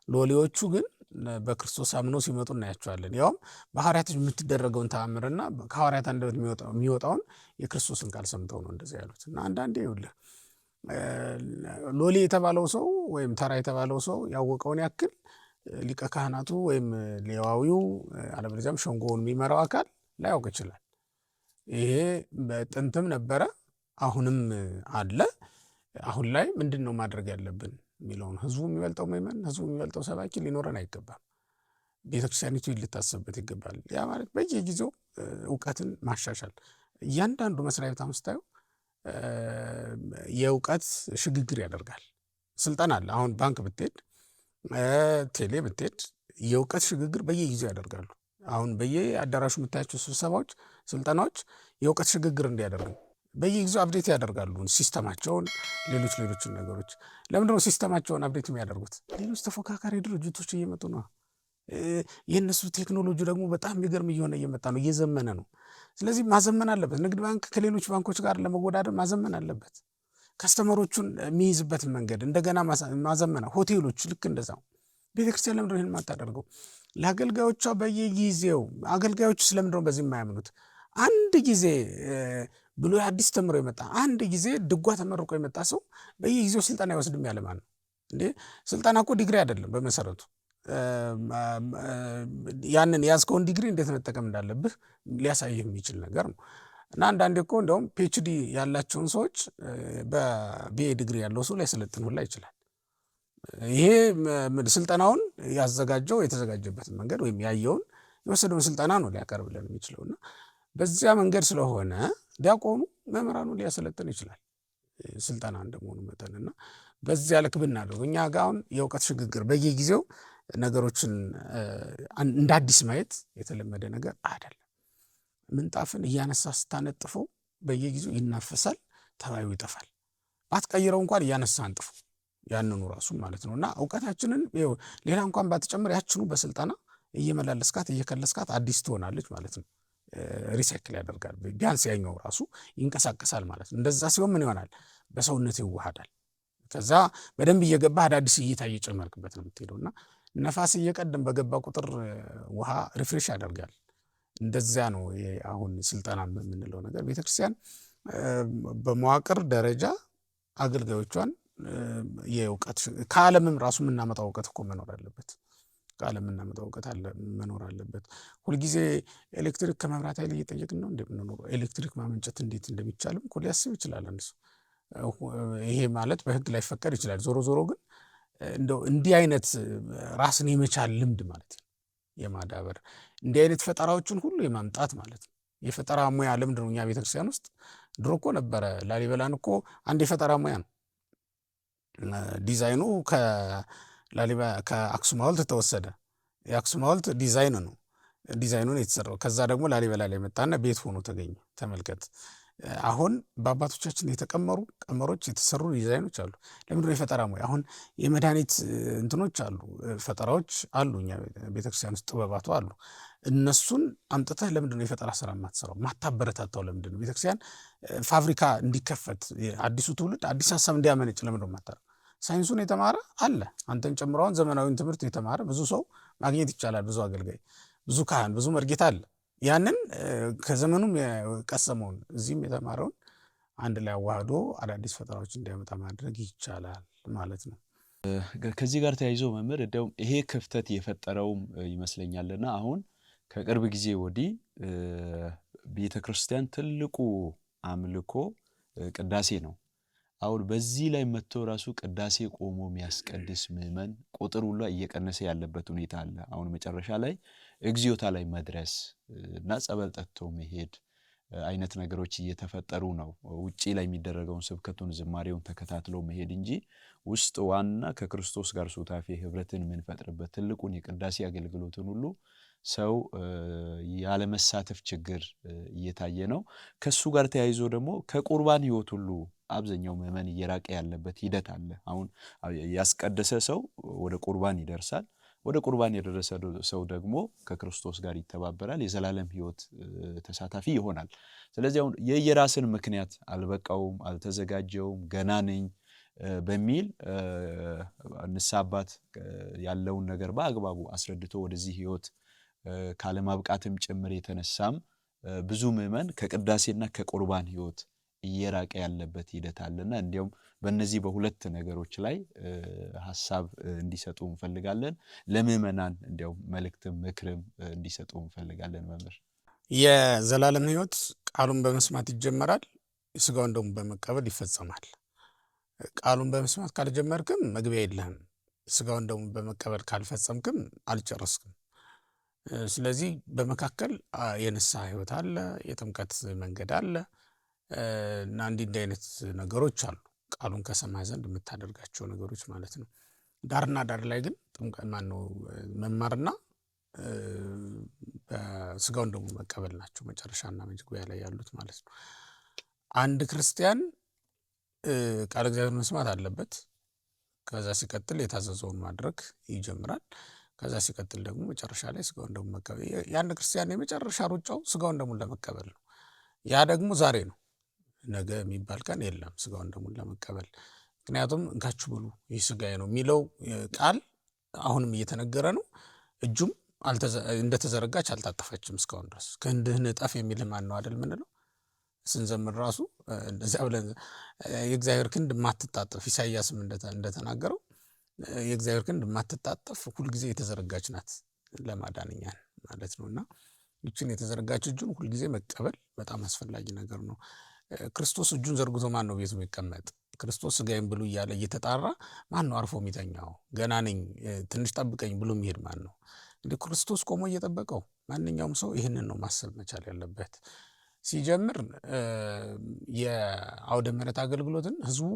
ሎሌዎቹ ግን በክርስቶስ አምነው ሲመጡ እናያቸዋለን። ያውም በሐዋርያት የምትደረገውን ተአምርና ከሐዋርያት አንደበት የሚወጣውን የክርስቶስን ቃል ሰምተው ነው እንደዚህ ያሉት። እና አንዳንዴ ይኸውልህ ሎሌ የተባለው ሰው ወይም ተራ የተባለው ሰው ያወቀውን ያክል ሊቀ ካህናቱ ወይም ሌዋዊው አለበለዚያም ሸንጎውን የሚመራው አካል ላያውቅ ይችላል። ይሄ በጥንትም ነበረ፣ አሁንም አለ። አሁን ላይ ምንድን ነው ማድረግ ያለብን የሚለውን ህዝቡ የሚበልጠው ምዕመን፣ ህዝቡ የሚበልጠው ሰባኪ ሊኖረን አይገባም። ቤተክርስቲያኒቱ ሊታሰብበት ይገባል። ያ ማለት በየጊዜው እውቀትን ማሻሻል። እያንዳንዱ መስሪያ ቤት አምስታዩ የእውቀት ሽግግር ያደርጋል። ስልጠና አለ። አሁን ባንክ ብትሄድ፣ ቴሌ ብትሄድ የእውቀት ሽግግር በየጊዜው ያደርጋሉ። አሁን በየአዳራሹ የምታያቸው ስብሰባዎች፣ ስልጠናዎች የእውቀት ሽግግር እንዲያደርጉ በየጊዜው አፕዴት ያደርጋሉ ሲስተማቸውን፣ ሌሎችን ነገሮች። ለምንድነው ሲስተማቸውን አፕዴት የሚያደርጉት? ሌሎች ተፎካካሪ ድርጅቶች እየመጡ ነው። የእነሱ ቴክኖሎጂ ደግሞ በጣም የሚገርም እየሆነ እየመጣ ነው፣ እየዘመነ ነው። ስለዚህ ማዘመን አለበት። ንግድ ባንክ ከሌሎች ባንኮች ጋር ለመወዳደር ማዘመን አለበት። ከስተመሮቹን የሚይዝበትን መንገድ እንደገና ማዘመን። ሆቴሎች ልክ እንደዛው። ቤተክርስቲያን ለምንድነው ይህን የማታደርገው? ለአገልጋዮቿ በየጊዜው አገልጋዮቹ ስለምንድነው በዚህ የማያምኑት? አንድ ጊዜ ብሎ አዲስ ተምሮ የመጣ አንድ ጊዜ ድጓ ተመርቆ የመጣ ሰው በየጊዜው ስልጠና ይወስድም ያለማን ነው እንዴ? ስልጠና እኮ ዲግሪ አይደለም በመሰረቱ። ያንን ያዝከውን ዲግሪ እንዴት መጠቀም እንዳለብህ ሊያሳይህ የሚችል ነገር ነው። እና አንዳንዴ እኮ እንደውም ፒኤችዲ ያላቸውን ሰዎች በቢኤ ዲግሪ ያለው ሰው ሊያሰለጥን ሁላ ይችላል። ይሄ ስልጠናውን ያዘጋጀው የተዘጋጀበትን መንገድ ወይም ያየውን የወሰደውን ስልጠና ነው ሊያቀርብልን የሚችለው። እና በዚያ መንገድ ስለሆነ ዲያቆኑ መምህራኑ ሊያሰለጥን ይችላል ስልጠና እንደመሆኑ መጠን። እና በዚያ ልክ ብናደርገው እኛ ጋር አሁን የእውቀት ሽግግር በየጊዜው ነገሮችን እንደ አዲስ ማየት የተለመደ ነገር አይደለም። ምንጣፍን እያነሳ ስታነጥፈው በየጊዜው ይናፈሳል፣ ተባዩ ይጠፋል። ባትቀይረው እንኳን እያነሳ አንጥፉ ያንኑ ራሱ ማለት ነው። እና እውቀታችንን ሌላ እንኳን ባትጨምር ያችኑ በስልጠና እየመላለስካት እየከለስካት አዲስ ትሆናለች ማለት ነው። ሪሳይክል ያደርጋል። ቢያንስ ያኛው ራሱ ይንቀሳቀሳል ማለት ነው። እንደዛ ሲሆን ምን ይሆናል? በሰውነት ይዋሃዳል። ከዛ በደንብ እየገባ አዳዲስ እይታ እየጨመርክበት ነው የምትሄደው። እና ነፋስ እየቀደም በገባ ቁጥር ውሃ ሪፍሬሽ ያደርጋል። እንደዚያ ነው አሁን ስልጠና የምንለው ነገር። ቤተክርስቲያን በመዋቅር ደረጃ አገልጋዮቿን የእውቀት ከዓለምም ራሱ የምናመጣው እውቀት እኮ መኖር አለበት። ቃል የምናመጣው እውቀት አለ መኖር አለበት። ሁልጊዜ ኤሌክትሪክ ከመብራት ኃይል እየጠየቅን ነው እንደምንኖረው። ኤሌክትሪክ ማመንጨት እንዴት እንደሚቻልም እኮ ሊያስብ ይችላል አንድ ሰው። ይሄ ማለት በህግ ላይፈቀድ ይችላል። ዞሮ ዞሮ ግን እንደው እንዲህ አይነት ራስን የመቻል ልምድ ማለት ነው የማዳበር እንዲህ አይነት ፈጠራዎችን ሁሉ የማምጣት ማለት ነው። የፈጠራ ሙያ ልምድ ነው። እኛ ቤተክርስቲያን ውስጥ ድሮ እኮ ነበረ። ላሊበላን እኮ አንድ የፈጠራ ሙያ ነው። ዲዛይኑ ከአክሱም ሐውልት ተወሰደ። የአክሱም ሐውልት ዲዛይን ነው፣ ዲዛይኑን የተሰራው ከዛ ደግሞ ላሊበላ ላይ መጣና ቤት ሆኖ ተገኘ። ተመልከት። አሁን በአባቶቻችን የተቀመሩ ቀመሮች የተሰሩ ዲዛይኖች አሉ። ለምንድነው የፈጠራ ሙያ? አሁን የመድኃኒት እንትኖች አሉ፣ ፈጠራዎች አሉ። እኛ ቤተክርስቲያን ውስጥ ጥበባቱ አሉ። እነሱን አምጥተህ ለምንድነው የፈጠራ ስራ የማትሰራው? ማታበረታታው ለምንድነው? ቤተክርስቲያን ፋብሪካ እንዲከፈት አዲሱ ትውልድ አዲስ ሀሳብ እንዲያመነጭ ለምንድነው የማታረው? ሳይንሱን የተማረ አለ፣ አንተን ጨምረውን ዘመናዊን ትምህርት የተማረ ብዙ ሰው ማግኘት ይቻላል። ብዙ አገልጋይ፣ ብዙ ካህን፣ ብዙ መርጌታ አለ። ያንን ከዘመኑም የቀሰመውን እዚህም የተማረውን አንድ ላይ አዋህዶ አዳዲስ ፈጠራዎች እንዲያመጣ ማድረግ ይቻላል ማለት ነው። ከዚህ ጋር ተያይዞ መምህር እንደውም ይሄ ክፍተት የፈጠረውም ይመስለኛልና አሁን ከቅርብ ጊዜ ወዲህ ቤተክርስቲያን ትልቁ አምልኮ ቅዳሴ ነው። አሁን በዚህ ላይ መጥቶ ራሱ ቅዳሴ ቆሞ የሚያስቀድስ ምዕመን ቁጥር ሁሉ እየቀነሰ ያለበት ሁኔታ አለ። አሁን መጨረሻ ላይ እግዚኦታ ላይ መድረስ እና ጸበል ጠጥቶ መሄድ አይነት ነገሮች እየተፈጠሩ ነው። ውጪ ላይ የሚደረገውን ስብከቱን ዝማሬውን ተከታትሎ መሄድ እንጂ ውስጥ ዋና ከክርስቶስ ጋር ሱታፌ ህብረትን የምንፈጥርበት ትልቁን የቅዳሴ አገልግሎትን ሁሉ ሰው ያለ መሳተፍ ችግር እየታየ ነው። ከሱ ጋር ተያይዞ ደግሞ ከቁርባን ህይወት ሁሉ አብዛኛው ምዕመን እየራቀ ያለበት ሂደት አለ። አሁን ያስቀደሰ ሰው ወደ ቁርባን ይደርሳል። ወደ ቁርባን የደረሰ ሰው ደግሞ ከክርስቶስ ጋር ይተባበራል፣ የዘላለም ህይወት ተሳታፊ ይሆናል። ስለዚህ አሁን የየራስን ምክንያት አልበቃውም፣ አልተዘጋጀውም፣ ገና ነኝ በሚል ንስሐ አባት ያለውን ነገር በአግባቡ አስረድቶ ወደዚህ ህይወት ካለማብቃትም ጭምር የተነሳም ብዙ ምዕመን ከቅዳሴና ከቁርባን ህይወት እየራቀ ያለበት ሂደት አለና እንዲያውም በእነዚህ በሁለት ነገሮች ላይ ሐሳብ እንዲሰጡ እንፈልጋለን። ለምዕመናን እንዲያውም መልእክትም ምክርም እንዲሰጡ እንፈልጋለን። መምህር፣ የዘላለም ህይወት ቃሉን በመስማት ይጀመራል፣ ስጋውን ደግሞ በመቀበል ይፈጸማል። ቃሉን በመስማት ካልጀመርክም መግቢያ የለህም። ስጋውን ደግሞ በመቀበል ካልፈጸምክም አልጨረስክም። ስለዚህ በመካከል የንስሐ ህይወት አለ፣ የጥምቀት መንገድ አለ እና እንዲህ አይነት ነገሮች አሉ። ቃሉን ከሰማህ ዘንድ የምታደርጋቸው ነገሮች ማለት ነው። ዳርና ዳር ላይ ግን ጥምቀት ማነው መማርና ስጋውን ደግሞ መቀበል ናቸው መጨረሻና መግቢያ ላይ ያሉት ማለት ነው። አንድ ክርስቲያን ቃል እግዚአብሔር መስማት አለበት። ከዛ ሲቀጥል የታዘዘውን ማድረግ ይጀምራል። ከዛ ሲቀጥል ደግሞ መጨረሻ ላይ ስጋውን ደግሞ መቀበል። የአንድ ክርስቲያን የመጨረሻ ሩጫው ስጋውን ደግሞ ለመቀበል ነው። ያ ደግሞ ዛሬ ነው፣ ነገ የሚባል ቀን የለም ስጋውን ደግሞ ለመቀበል። ምክንያቱም እንካችሁ ብሉ ይህ ስጋዬ ነው የሚለው ቃል አሁንም እየተነገረ ነው። እጁም እንደተዘረጋች አልታጠፈችም እስካሁን ድረስ። ክንድህን እጠፍ የሚል ማን ነው አይደል ምንለው ስንዘምር ራሱ እንደዚያ ብለን የእግዚአብሔር ክንድ የማትታጠፍ ኢሳይያስም እንደተናገረው የእግዚአብሔር ክንድ የማትታጠፍ ሁልጊዜ የተዘረጋች ናት ለማዳንኛን ማለት ነውና ይችን የተዘረጋች እጁን ሁልጊዜ መቀበል በጣም አስፈላጊ ነገር ነው። ክርስቶስ እጁን ዘርግቶ ማን ነው ቤቱ የሚቀመጥ? ክርስቶስ ስጋዬን ብሉ እያለ እየተጣራ ማን ነው አርፎ የሚተኛው? ገና ነኝ ትንሽ ጠብቀኝ ብሎ የሚሄድ ማን ነው? እንግዲህ ክርስቶስ ቆሞ እየጠበቀው። ማንኛውም ሰው ይህንን ነው ማሰብ መቻል ያለበት። ሲጀምር የአውደ ምሕረት አገልግሎትን ህዝቡ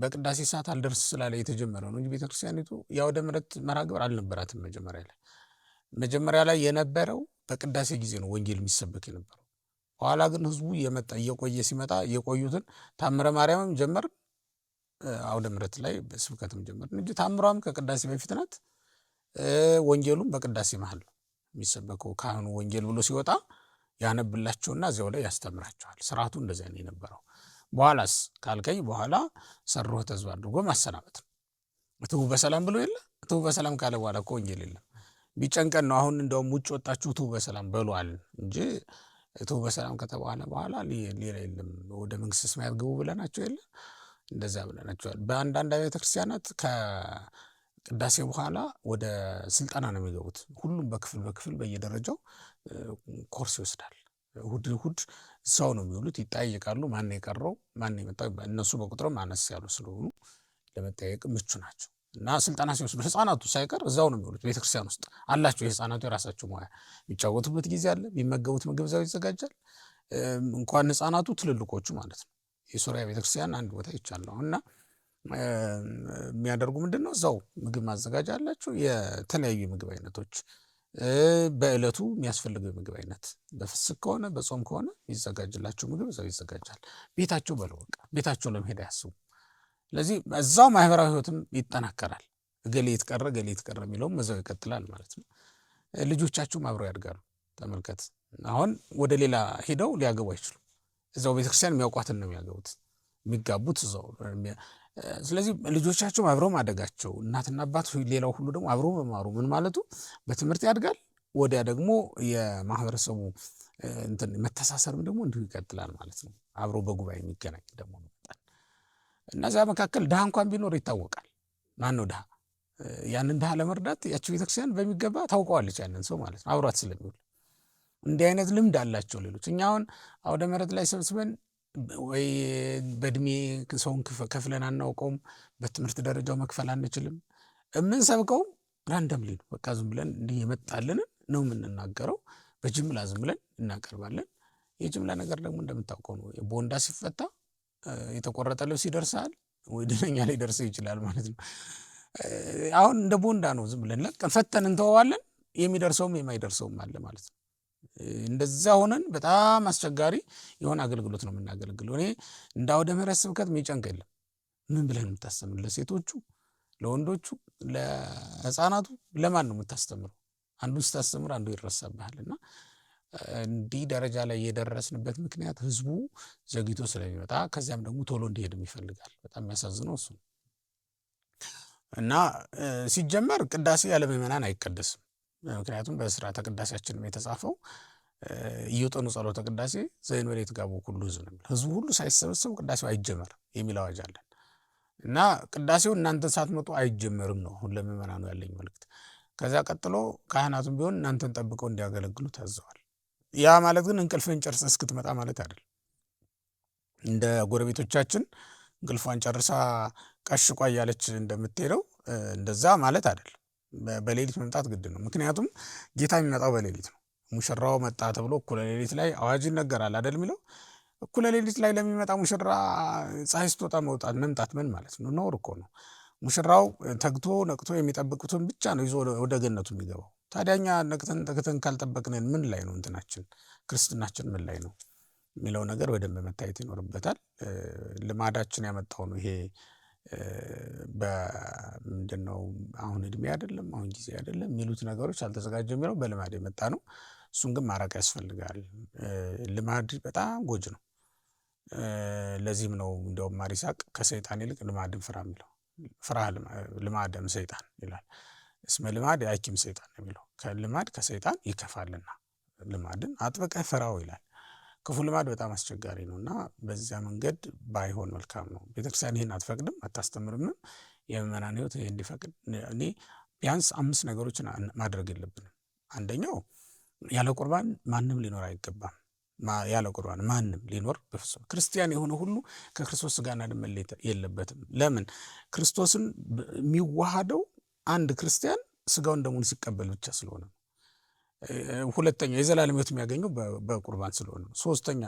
በቅዳሴ ሰዓት አልደርስ ስላለ የተጀመረ ነው እንጂ ቤተክርስቲያኒቱ የአውደ ምሕረት መርሐ ግብር አልነበራትም። መጀመሪያ ላይ የነበረው በቅዳሴ ጊዜ ነው ወንጌል የሚሰበክ የነበረው። በኋላ ግን ህዝቡ እየመጣ እየቆየ ሲመጣ የቆዩትን ታምረ ማርያምም ጀመር፣ አውደ ምሕረት ላይ ስብከትም ጀመር እንጂ ታምሯም ከቅዳሴ በፊት ናት። ወንጌሉም በቅዳሴ መሃል ነው የሚሰበከው። ካህኑ ወንጌል ብሎ ሲወጣ ያነብላቸውና እዚያው ላይ ያስተምራቸዋል። ስርዓቱ እንደዚያ ነው የነበረው። በኋላስ ካልከኝ በኋላ ሰርሮህ ተዝባ አድርጎ ማሰናበት ነው። እትቡ በሰላም ብሎ የለ እትቡ በሰላም ካለ በኋላ እኮ ወንጌል የለም። ቢጨንቀን ነው አሁን እንደውም ውጭ ወጣችሁ እትቡ በሰላም በሏል እንጂ እትቡ በሰላም ከተባለ በኋላ ሌላ የለም። ወደ መንግስተ ሰማያት ግቡ ብለናቸው የለ እንደዛ ብለናቸዋል። በአንዳንድ ቤተ ክርስቲያናት ቅዳሴ በኋላ ወደ ስልጠና ነው የሚገቡት። ሁሉም በክፍል በየደረጃው ኮርስ ይወስዳል። እሁድ እዛው ነው የሚውሉት፣ ይጠያየቃሉ። ማን የቀረው ማን የመጣው፣ እነሱ በቁጥርም አነስ ያሉ ስለሆኑ ለመጠያየቅ ምቹ ናቸው። እና ስልጠና ሲወስዱ ህፃናቱ ሳይቀር እዛው ነው የሚውሉት። ቤተክርስቲያን ውስጥ አላቸው የህፃናቱ የራሳቸው ሙያ፣ የሚጫወቱበት ጊዜ አለ፣ የሚመገቡት ምግብ እዛው ይዘጋጃል። እንኳን ህፃናቱ ትልልቆቹ ማለት ነው። የሶሪያ ቤተክርስቲያን አንድ ቦታ ይቻላል እና የሚያደርጉ ምንድነው እዛው ምግብ ማዘጋጃ አላቸው። የተለያዩ የምግብ አይነቶች በእለቱ የሚያስፈልገው የምግብ አይነት በፍስክ ከሆነ በጾም ከሆነ ይዘጋጅላቸው ምግብ እዛው ይዘጋጃል። ቤታቸው በለወቃ ቤታቸው ለመሄድ አያስቡ። ስለዚህ እዛው ማህበራዊ ህይወትም ይጠናከራል። ገሌ የተቀረ የሚለውም እዛው ይቀጥላል ማለት ነው። ልጆቻቸውም አብረው ያድጋሉ። ተመልከት፣ አሁን ወደ ሌላ ሄደው ሊያገቡ አይችሉም። እዛው ቤተክርስቲያን የሚያውቋትን ነው የሚያገቡት፣ የሚጋቡት እዛው። ስለዚህ ልጆቻቸው አብረው ማደጋቸው፣ እናትና አባት ሌላው ሁሉ ደግሞ አብረው መማሩ ምን ማለቱ በትምህርት ያድጋል። ወዲያ ደግሞ የማህበረሰቡ መተሳሰርም ደግሞ እንዲሁ ይቀጥላል ማለት ነው። አብሮ በጉባኤ የሚገናኝ ደግሞ እነዚያ መካከል ድሃ እንኳን ቢኖር ይታወቃል። ማን ነው ድሃ? ያንን ድሃ ለመርዳት ያቺ ቤተክርስቲያን በሚገባ ታውቀዋለች ያንን ሰው ማለት ነው፣ አብሯት ስለሚውል። እንዲህ አይነት ልምድ አላቸው ሌሎች። እኛ አሁን አውደ ምሕረት ላይ ሰብስበን ወይ በእድሜ ሰውን ከፍለን አናውቀውም፣ በትምህርት ደረጃው መክፈል አንችልም። የምንሰብከው ራንደምሊ ነው። በቃ ዝም ብለን እንዲህ የመጣልንን ነው የምንናገረው። በጅምላ ዝም ብለን እናቀርባለን። የጅምላ ነገር ደግሞ እንደምታውቀው ነው። ቦንዳ ሲፈታ የተቆረጠ ልብስ ይደርሳል ወይ ደነኛ ላይ ደርሰው ይችላል ማለት ነው። አሁን እንደ ቦንዳ ነው። ዝም ብለን ለቀን ፈተን እንተዋለን። የሚደርሰውም የማይደርሰውም አለ ማለት ነው። እንደዛ ሆነን በጣም አስቸጋሪ የሆነ አገልግሎት ነው የምናገለግለው። እኔ እንደ አውደ ምሕረት ስብከት የሚጨንቅ የለም። ምን ብለን የምታስተምር? ለሴቶቹ፣ ለወንዶቹ፣ ለህፃናቱ፣ ለማን ነው የምታስተምረው? አንዱን ስታስተምር አንዱ ይረሳብሃል። እና እንዲህ ደረጃ ላይ የደረስንበት ምክንያት ህዝቡ ዘግይቶ ስለሚመጣ ከዚያም ደግሞ ቶሎ እንዲሄድም ይፈልጋል። በጣም የሚያሳዝነው እሱ ነው። እና ሲጀመር ቅዳሴ ያለ ምዕመናን አይቀደስም። ምክንያቱም በስርዓተ ቅዳሴያችንም የተጻፈው እየወጠኑ ጸሎተ ቅዳሴ ዘእንበለ ይትጋቡ ኩሉ ህዝብ ነው። ህዝቡ ሁሉ ሳይሰበሰቡ ቅዳሴው አይጀመርም የሚል አዋጅ አለን። እና ቅዳሴው እናንተን ሳትመጡ አይጀመርም ነው አሁን ለምዕመናኑ ያለኝ መልእክት። ከዛ ቀጥሎ ካህናቱም ቢሆን እናንተን ጠብቀው እንዲያገለግሉ ታዘዋል። ያ ማለት ግን እንቅልፍን ጨርሰ እስክትመጣ ማለት አይደለም። እንደ ጎረቤቶቻችን እንቅልፏን ጨርሳ ቀሽቋ እያለች እንደምትሄደው እንደዛ ማለት አይደለም። በሌሊት መምጣት ግድ ነው። ምክንያቱም ጌታ የሚመጣው በሌሊት ነው። ሙሽራው መጣ ተብሎ እኩለ ሌሊት ላይ አዋጅ ይነገራል አይደል የሚለው። እኩለ ሌሊት ላይ ለሚመጣ ሙሽራ ፀሐይ ስትወጣ መምጣት ምን ማለት ነው? ነውር እኮ ነው። ሙሽራው ተግቶ ነቅቶ የሚጠብቁትን ብቻ ነው ይዞ ወደ ገነቱ የሚገባው። ታዲያኛ ነቅተን ተግተን ካልጠበቅንን ምን ላይ ነው እንትናችን፣ ክርስትናችን ምን ላይ ነው የሚለው ነገር በደንብ መታየት ይኖርበታል። ልማዳችን ያመጣው ነው ይሄ። በምንድነው አሁን እድሜ አይደለም አሁን ጊዜ አይደለም የሚሉት ነገሮች አልተዘጋጀም የሚለው በልማድ የመጣ ነው። እሱን ግን ማራቅ ያስፈልጋል። ልማድ በጣም ጎጅ ነው። ለዚህም ነው እንደውም ማር ይስሐቅ ከሰይጣን ይልቅ ልማድን ፍራ የሚለው። ፍራ ልማደም ሰይጣን ይላል። እስመ ልማድ ያኪም ሰይጣን የሚለው ከልማድ ከሰይጣን ይከፋልና ልማድን አጥብቀህ ፍራው ይላል። ክፉ ልማድ በጣም አስቸጋሪ ነው እና በዚያ መንገድ ባይሆን መልካም ነው። ቤተክርስቲያን ይህን አትፈቅድም አታስተምርምም። የምዕመናን ሕይወት ይህ እንዲፈቅድ እኔ ቢያንስ 5 ነገሮችን ማድረግ የለብንም። አንደኛው ያለ ቁርባን ማንም ሊኖር አይገባም። ያለ ቁርባን ማንም ሊኖር በፍጹም ክርስቲያን የሆነ ሁሉ ከክርስቶስ ሥጋና ደም መለየት የለበትም። ለምን? ክርስቶስን የሚዋሃደው አንድ ክርስቲያን ሥጋውን ደሙን ሲቀበል ብቻ ስለሆነ ነው። ሁለተኛ የዘላለም ሕይወት የሚያገኘው በቁርባን ስለሆነ ነው። ሶስተኛ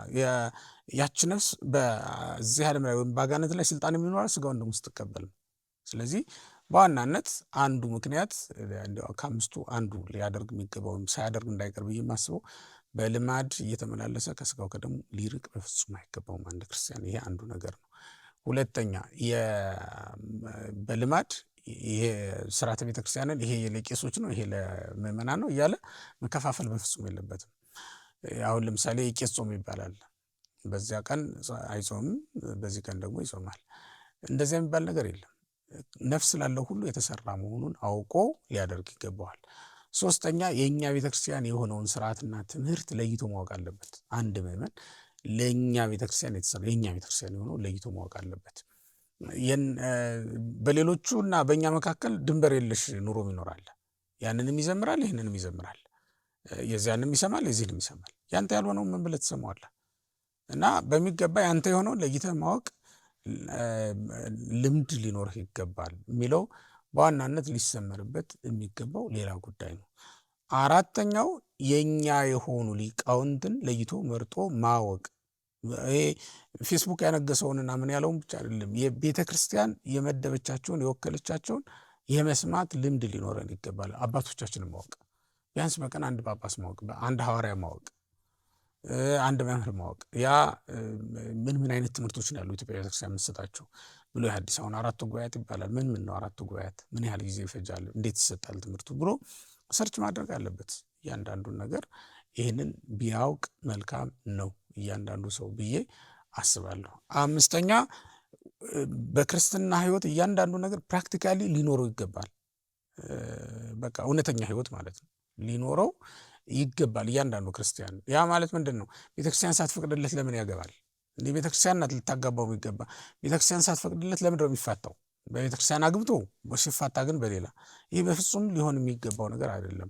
ያቺ ነፍስ በዚህ ዓለም ላይ ወይም በአጋንንት ላይ ስልጣን የሚኖራት ሥጋውን ደሙን ስትቀበል ነው። ስለዚህ በዋናነት አንዱ ምክንያት ከአምስቱ አንዱ ሊያደርግ የሚገባው ሳያደርግ እንዳይቀር ብዬ የማስበው በልማድ እየተመላለሰ ከሥጋው ከደሙ ሊርቅ በፍጹም አይገባውም አንድ ክርስቲያን። ይሄ አንዱ ነገር ነው። ሁለተኛ በልማድ ይሄ ስርዓተ ቤተክርስቲያንን ይሄ ለቄሶች ነው ይሄ ለምዕመናን ነው እያለ መከፋፈል በፍጹም የለበትም። አሁን ለምሳሌ የቄስ ጾም ይባላል። በዚያ ቀን አይጾምም፣ በዚህ ቀን ደግሞ ይጾማል። እንደዚያ የሚባል ነገር የለም። ነፍስ ላለው ሁሉ የተሰራ መሆኑን አውቆ ሊያደርግ ይገባዋል። ሶስተኛ የእኛ ቤተክርስቲያን የሆነውን ስርዓትና ትምህርት ለይቶ ማወቅ አለበት። አንድ ምዕመን ለእኛ ቤተክርስቲያን የተሰራ የእኛ ቤተክርስቲያን የሆነው ለይቶ ማወቅ አለበት። በሌሎቹና በእኛ መካከል ድንበር የለሽ ኑሮ ይኖራል። ያንንም ይዘምራል፣ ይህንንም ይዘምራል፣ የዚያንም ይሰማል፣ የዚህንም ይሰማል። ያንተ ያልሆነው ምን ብለህ ትሰማዋለህ? እና በሚገባ ያንተ የሆነው ለይተህ ማወቅ ልምድ ሊኖርህ ይገባል የሚለው በዋናነት ሊሰመርበት የሚገባው ሌላ ጉዳይ ነው። አራተኛው የኛ የሆኑ ሊቃውንትን ለይቶ መርጦ ማወቅ። ይሄ ፌስቡክ ያነገሰውንና ምን ያለውን ብቻ አይደለም፣ የቤተ ክርስቲያን የመደበቻቸውን የወከለቻቸውን የመስማት ልምድ ሊኖረን ይገባል። አባቶቻችንን ማወቅ፣ ቢያንስ በቀን አንድ ጳጳስ ማወቅ፣ አንድ ሐዋርያ ማወቅ፣ አንድ መምህር ማወቅ። ያ ምን አይነት ትምህርቶች ነው ያሉ ኢትዮጵያ ቤተክርስቲያን የምትሰጣቸው ብሎ የሐዲስ አሁን 4 ጉባኤያት ይባላል። ምን ነው 4 ጉባኤያት? ምን ያህል ጊዜ ይፈጃል? እንዴት ይሰጣል ትምህርቱ ብሎ ሰርች ማድረግ አለበት እያንዳንዱን ነገር። ይህንን ቢያውቅ መልካም ነው እያንዳንዱ ሰው ብዬ አስባለሁ። 5ኛ በክርስትና ህይወት እያንዳንዱ ነገር ፕራክቲካሊ ሊኖረው ይገባል። በቃ እውነተኛ ህይወት ማለት ነው ሊኖረው ይገባል እያንዳንዱ ክርስቲያን። ያ ማለት ምንድን ነው? ቤተክርስቲያን ሳትፈቅድለት ለምን ያገባል? እንዴ ቤተክርስቲያን ናት ልታጋባው የሚገባ። ቤተክርስቲያን ሳትፈቅድለት ለምንድን ነው የሚፋታው? በቤተክርስቲያን አግብቶ ሲፋታ ግን በሌላ። ይህ በፍጹም ሊሆን የሚገባው ነገር አይደለም።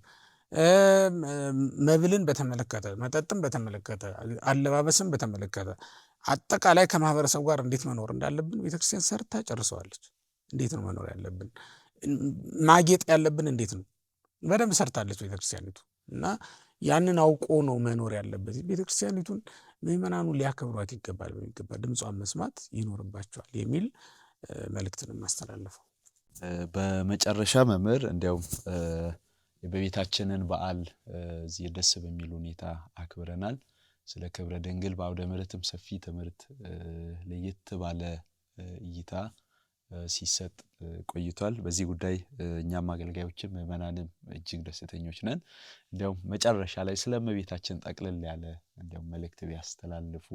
መብልን በተመለከተ፣ መጠጥን በተመለከተ፣ አለባበስን በተመለከተ አጠቃላይ ከማህበረሰቡ ጋር እንዴት መኖር እንዳለብን ቤተክርስቲያን ሰርታ ጨርሰዋለች። እንዴት ነው መኖር ያለብን? ማጌጥ ያለብን እንዴት ነው? በደንብ ሰርታለች ቤተክርስቲያኒቱ። እና ያንን አውቆ ነው መኖር ያለበት። ቤተክርስቲያኒቱን ምዕመናኑ ሊያከብሯት ይገባል። በሚገባ ድምጿን መስማት ይኖርባቸዋል የሚል መልእክትን ማስተላለፈው። በመጨረሻ መምህር እንዲያውም በቤታችንን በዓል እዚህ ደስ በሚል ሁኔታ አክብረናል። ስለ ክብረ ድንግል በአውደ ምሕረትም ሰፊ ትምህርት ለየት ባለ እይታ ሲሰጥ ቆይቷል። በዚህ ጉዳይ እኛም አገልጋዮችም ምዕመናንም እጅግ ደስተኞች ነን። እንዲያውም መጨረሻ ላይ ስለ እመቤታችን ጠቅልል ያለ እንዲያውም መልእክት ቢያስተላልፉ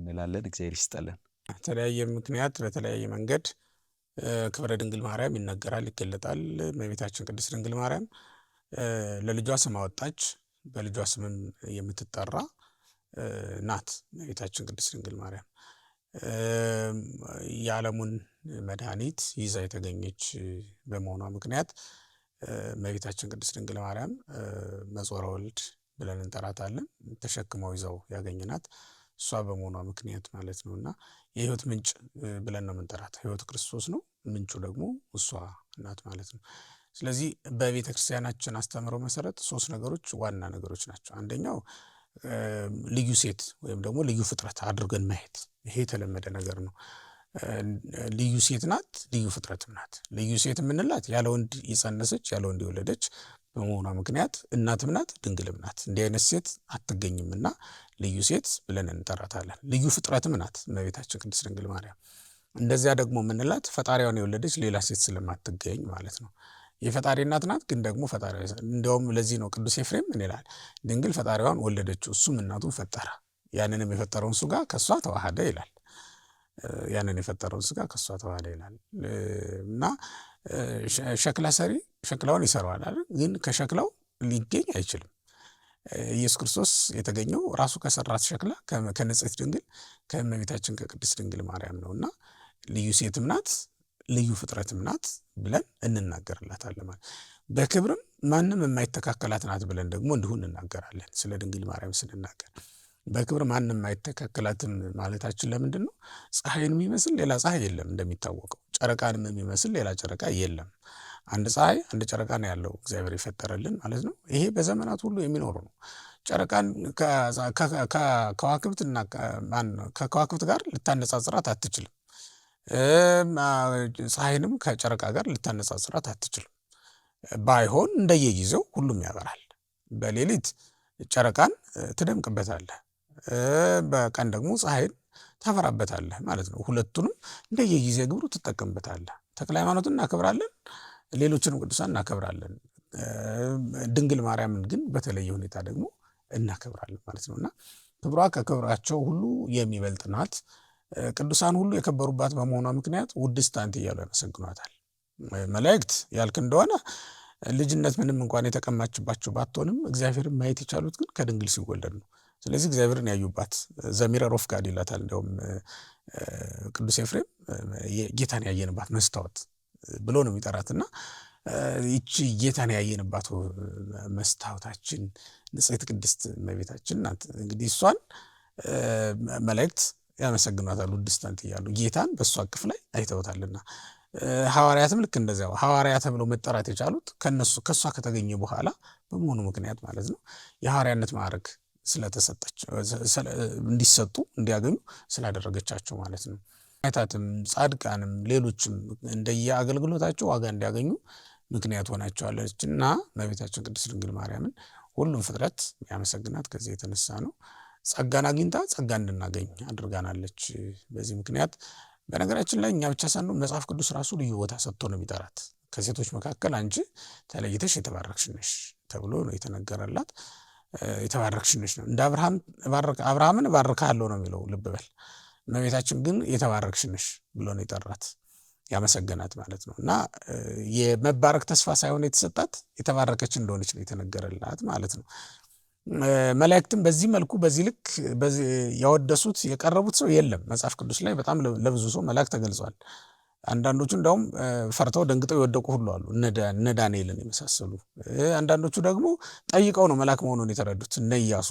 እንላለን። እግዚአብሔር ይስጠልን። በተለያየ ምክንያት በተለያየ መንገድ ክብረ ድንግል ማርያም ይነገራል፣ ይገለጣል። እመቤታችን ቅድስት ድንግል ማርያም ለልጇ ስም አወጣች፣ በልጇ ስምም የምትጠራ ናት። እመቤታችን ቅድስት ድንግል ማርያም የዓለሙን መድኃኒት ይዛ የተገኘች በመሆኗ ምክንያት እመቤታችን ቅድስት ድንግል ማርያም መጾረ ወልድ ብለን እንጠራታለን። ተሸክመው ይዘው ያገኘናት እሷ በመሆኗ ምክንያት ማለት ነው። እና የህይወት ምንጭ ብለን ነው የምንጠራት። ህይወት ክርስቶስ ነው፣ ምንጩ ደግሞ እሷ ናት ማለት ነው። ስለዚህ በቤተ ክርስቲያናችን አስተምሮ መሰረት 3 ነገሮች ዋና ነገሮች ናቸው። አንደኛው ልዩ ሴት ወይም ደግሞ ልዩ ፍጥረት አድርገን ማየት። ይሄ የተለመደ ነገር ነው። ልዩ ሴት ናት፣ ልዩ ፍጥረትም ናት። ልዩ ሴት የምንላት ያለ ወንድ የጸነሰች ያለ ወንድ የወለደች በመሆኗ ምክንያት እናትም ናት፣ ድንግልም ናት። እንዲህ አይነት ሴት አትገኝምና ልዩ ሴት ብለን እንጠራታለን። ልዩ ፍጥረትም ናት እመቤታችን ቅድስት ድንግል ማርያም። እንደዚያ ደግሞ የምንላት ፈጣሪዋን የወለደች ሌላ ሴት ስለማትገኝ ማለት ነው። የፈጣሪ እናት ናት፣ ግን ደግሞ ፈጣሪ እንዲያውም ለዚህ ነው ቅዱስ ኤፍሬም ምን ይላል? ድንግል ፈጣሪዋን ወለደችው፣ እሱም እናቱን ፈጠረ፣ ያንንም የፈጠረውን ሥጋ ከእሷ ተዋህደ ይላል። ያንን የፈጠረውን ሥጋ ከእሷ ተዋህደ ይላል። እና ሸክላ ሰሪ ሸክላውን ይሰራዋል አይደል? ግን ከሸክላው ሊገኝ አይችልም። ኢየሱስ ክርስቶስ የተገኘው ራሱ ከሰራት ሸክላ ከንጽሕት ድንግል ከእመቤታችን ከቅድስት ድንግል ማርያም ነውና ልዩ ሴትም ናት ልዩ ፍጥረትም ናት ብለን እንናገርላታለን። ማለት በክብርም ማንም የማይተካከላት ናት ብለን ደግሞ እንዲሁ እንናገራለን። ስለ ድንግል ማርያም ስንናገር በክብር ማንም የማይተካከላትም ማለታችን ለምንድን ነው? ፀሐይን የሚመስል ሌላ ፀሐይ የለም እንደሚታወቀው፣ ጨረቃንም የሚመስል ሌላ ጨረቃ የለም። አንድ ፀሐይ አንድ ጨረቃ ነው ያለው እግዚአብሔር የፈጠረልን ማለት ነው። ይሄ በዘመናት ሁሉ የሚኖሩ ነው። ጨረቃን ከከዋክብት ጋር ልታነጻጽራት አትችልም። ፀሐይንም ከጨረቃ ጋር ልታነጻጽራት አትችልም። ባይሆን እንደየጊዜው ሁሉም ያበራል። በሌሊት ጨረቃን ትደምቅበታለህ፣ በቀን ደግሞ ፀሐይን ታበራበታለህ ማለት ነው። ሁለቱንም እንደየጊዜ ግብሩ ትጠቀምበታለህ። ተክለ ሃይማኖትን እናከብራለን፣ ሌሎችንም ቅዱሳን እናከብራለን። ድንግል ማርያምን ግን በተለየ ሁኔታ ደግሞ እናከብራለን ማለት ነው። እና ክብሯ ከክብራቸው ሁሉ የሚበልጥ ናት። ቅዱሳን ሁሉ የከበሩባት በመሆኗ ምክንያት ውድስት አንቲ እያሉ ያመሰግኗታል። መላእክት ያልክ እንደሆነ ልጅነት ምንም እንኳን የተቀማችባቸው ባትሆንም እግዚአብሔርን ማየት የቻሉት ግን ከድንግል ሲወለድ ነው። ስለዚህ እግዚአብሔርን ያዩባት ዘሚረር ኦፍ ጋድ ይላታል። እንዲያውም ቅዱስ ኤፍሬም ጌታን ያየንባት መስታወት ብሎ ነው የሚጠራትና ይቺ ጌታን ያየንባት መስታወታችን ንጽሕት ቅድስት እመቤታችን ናት። እንግዲህ እሷን መላእክት ያመሰግኗታል ውድስት እያሉ ጌታን በእሷ እቅፍ ላይ አይተውታልና ሐዋርያትም ልክ እንደዚያው ሐዋርያ ተብለው መጠራት የቻሉት ከእሷ ከተገኘ በኋላ በመሆኑ ምክንያት ማለት ነው። የሐዋርያነት ማዕረግ ስለተሰጣቸው እንዲሰጡ እንዲያገኙ ስላደረገቻቸው ማለት ነው። አይታትም ጻድቃንም ሌሎችም እንደየ አገልግሎታቸው ዋጋ እንዲያገኙ ምክንያት ሆናቸዋለችና እመቤታችን ቅድስት ድንግል ማርያምን ሁሉም ፍጥረት ያመሰግናት ከዚህ የተነሳ ነው። ጸጋን አግኝታ ጸጋ እንድናገኝ አድርጋናለች። በዚህ ምክንያት በነገራችን ላይ እኛ ብቻ ሳንሆን መጽሐፍ ቅዱስ ራሱ ልዩ ቦታ ሰጥቶ ነው የሚጠራት። ከሴቶች መካከል አንቺ ተለይተሽ የተባረክሽ ነሽ ተብሎ ነው የተነገረላት። የተባረክሽ ነሽ ነው። እንደ አብርሃምን እባርክሃለሁ ነው የሚለው ልብ በል። እመቤታችን ግን የተባረክሽ ነሽ ብሎ ነው የጠራት ያመሰገናት ማለት ነው። እና የመባረክ ተስፋ ሳይሆን የተሰጣት የተባረከች እንደሆነች ነው የተነገረላት ማለት ነው። መላእክትም በዚህ መልኩ በዚህ ልክ ያወደሱት የቀረቡት ሰው የለም። መጽሐፍ ቅዱስ ላይ በጣም ለብዙ ሰው መላእክት ተገልጿል። አንዳንዶቹ እንዳውም ፈርተው ደንግጠው የወደቁ ሁሉ አሉ፣ እነ ዳንኤልን የመሳሰሉ። አንዳንዶቹ ደግሞ ጠይቀው ነው መልአክ መሆኑን የተረዱት። እነ ኢያሱ፣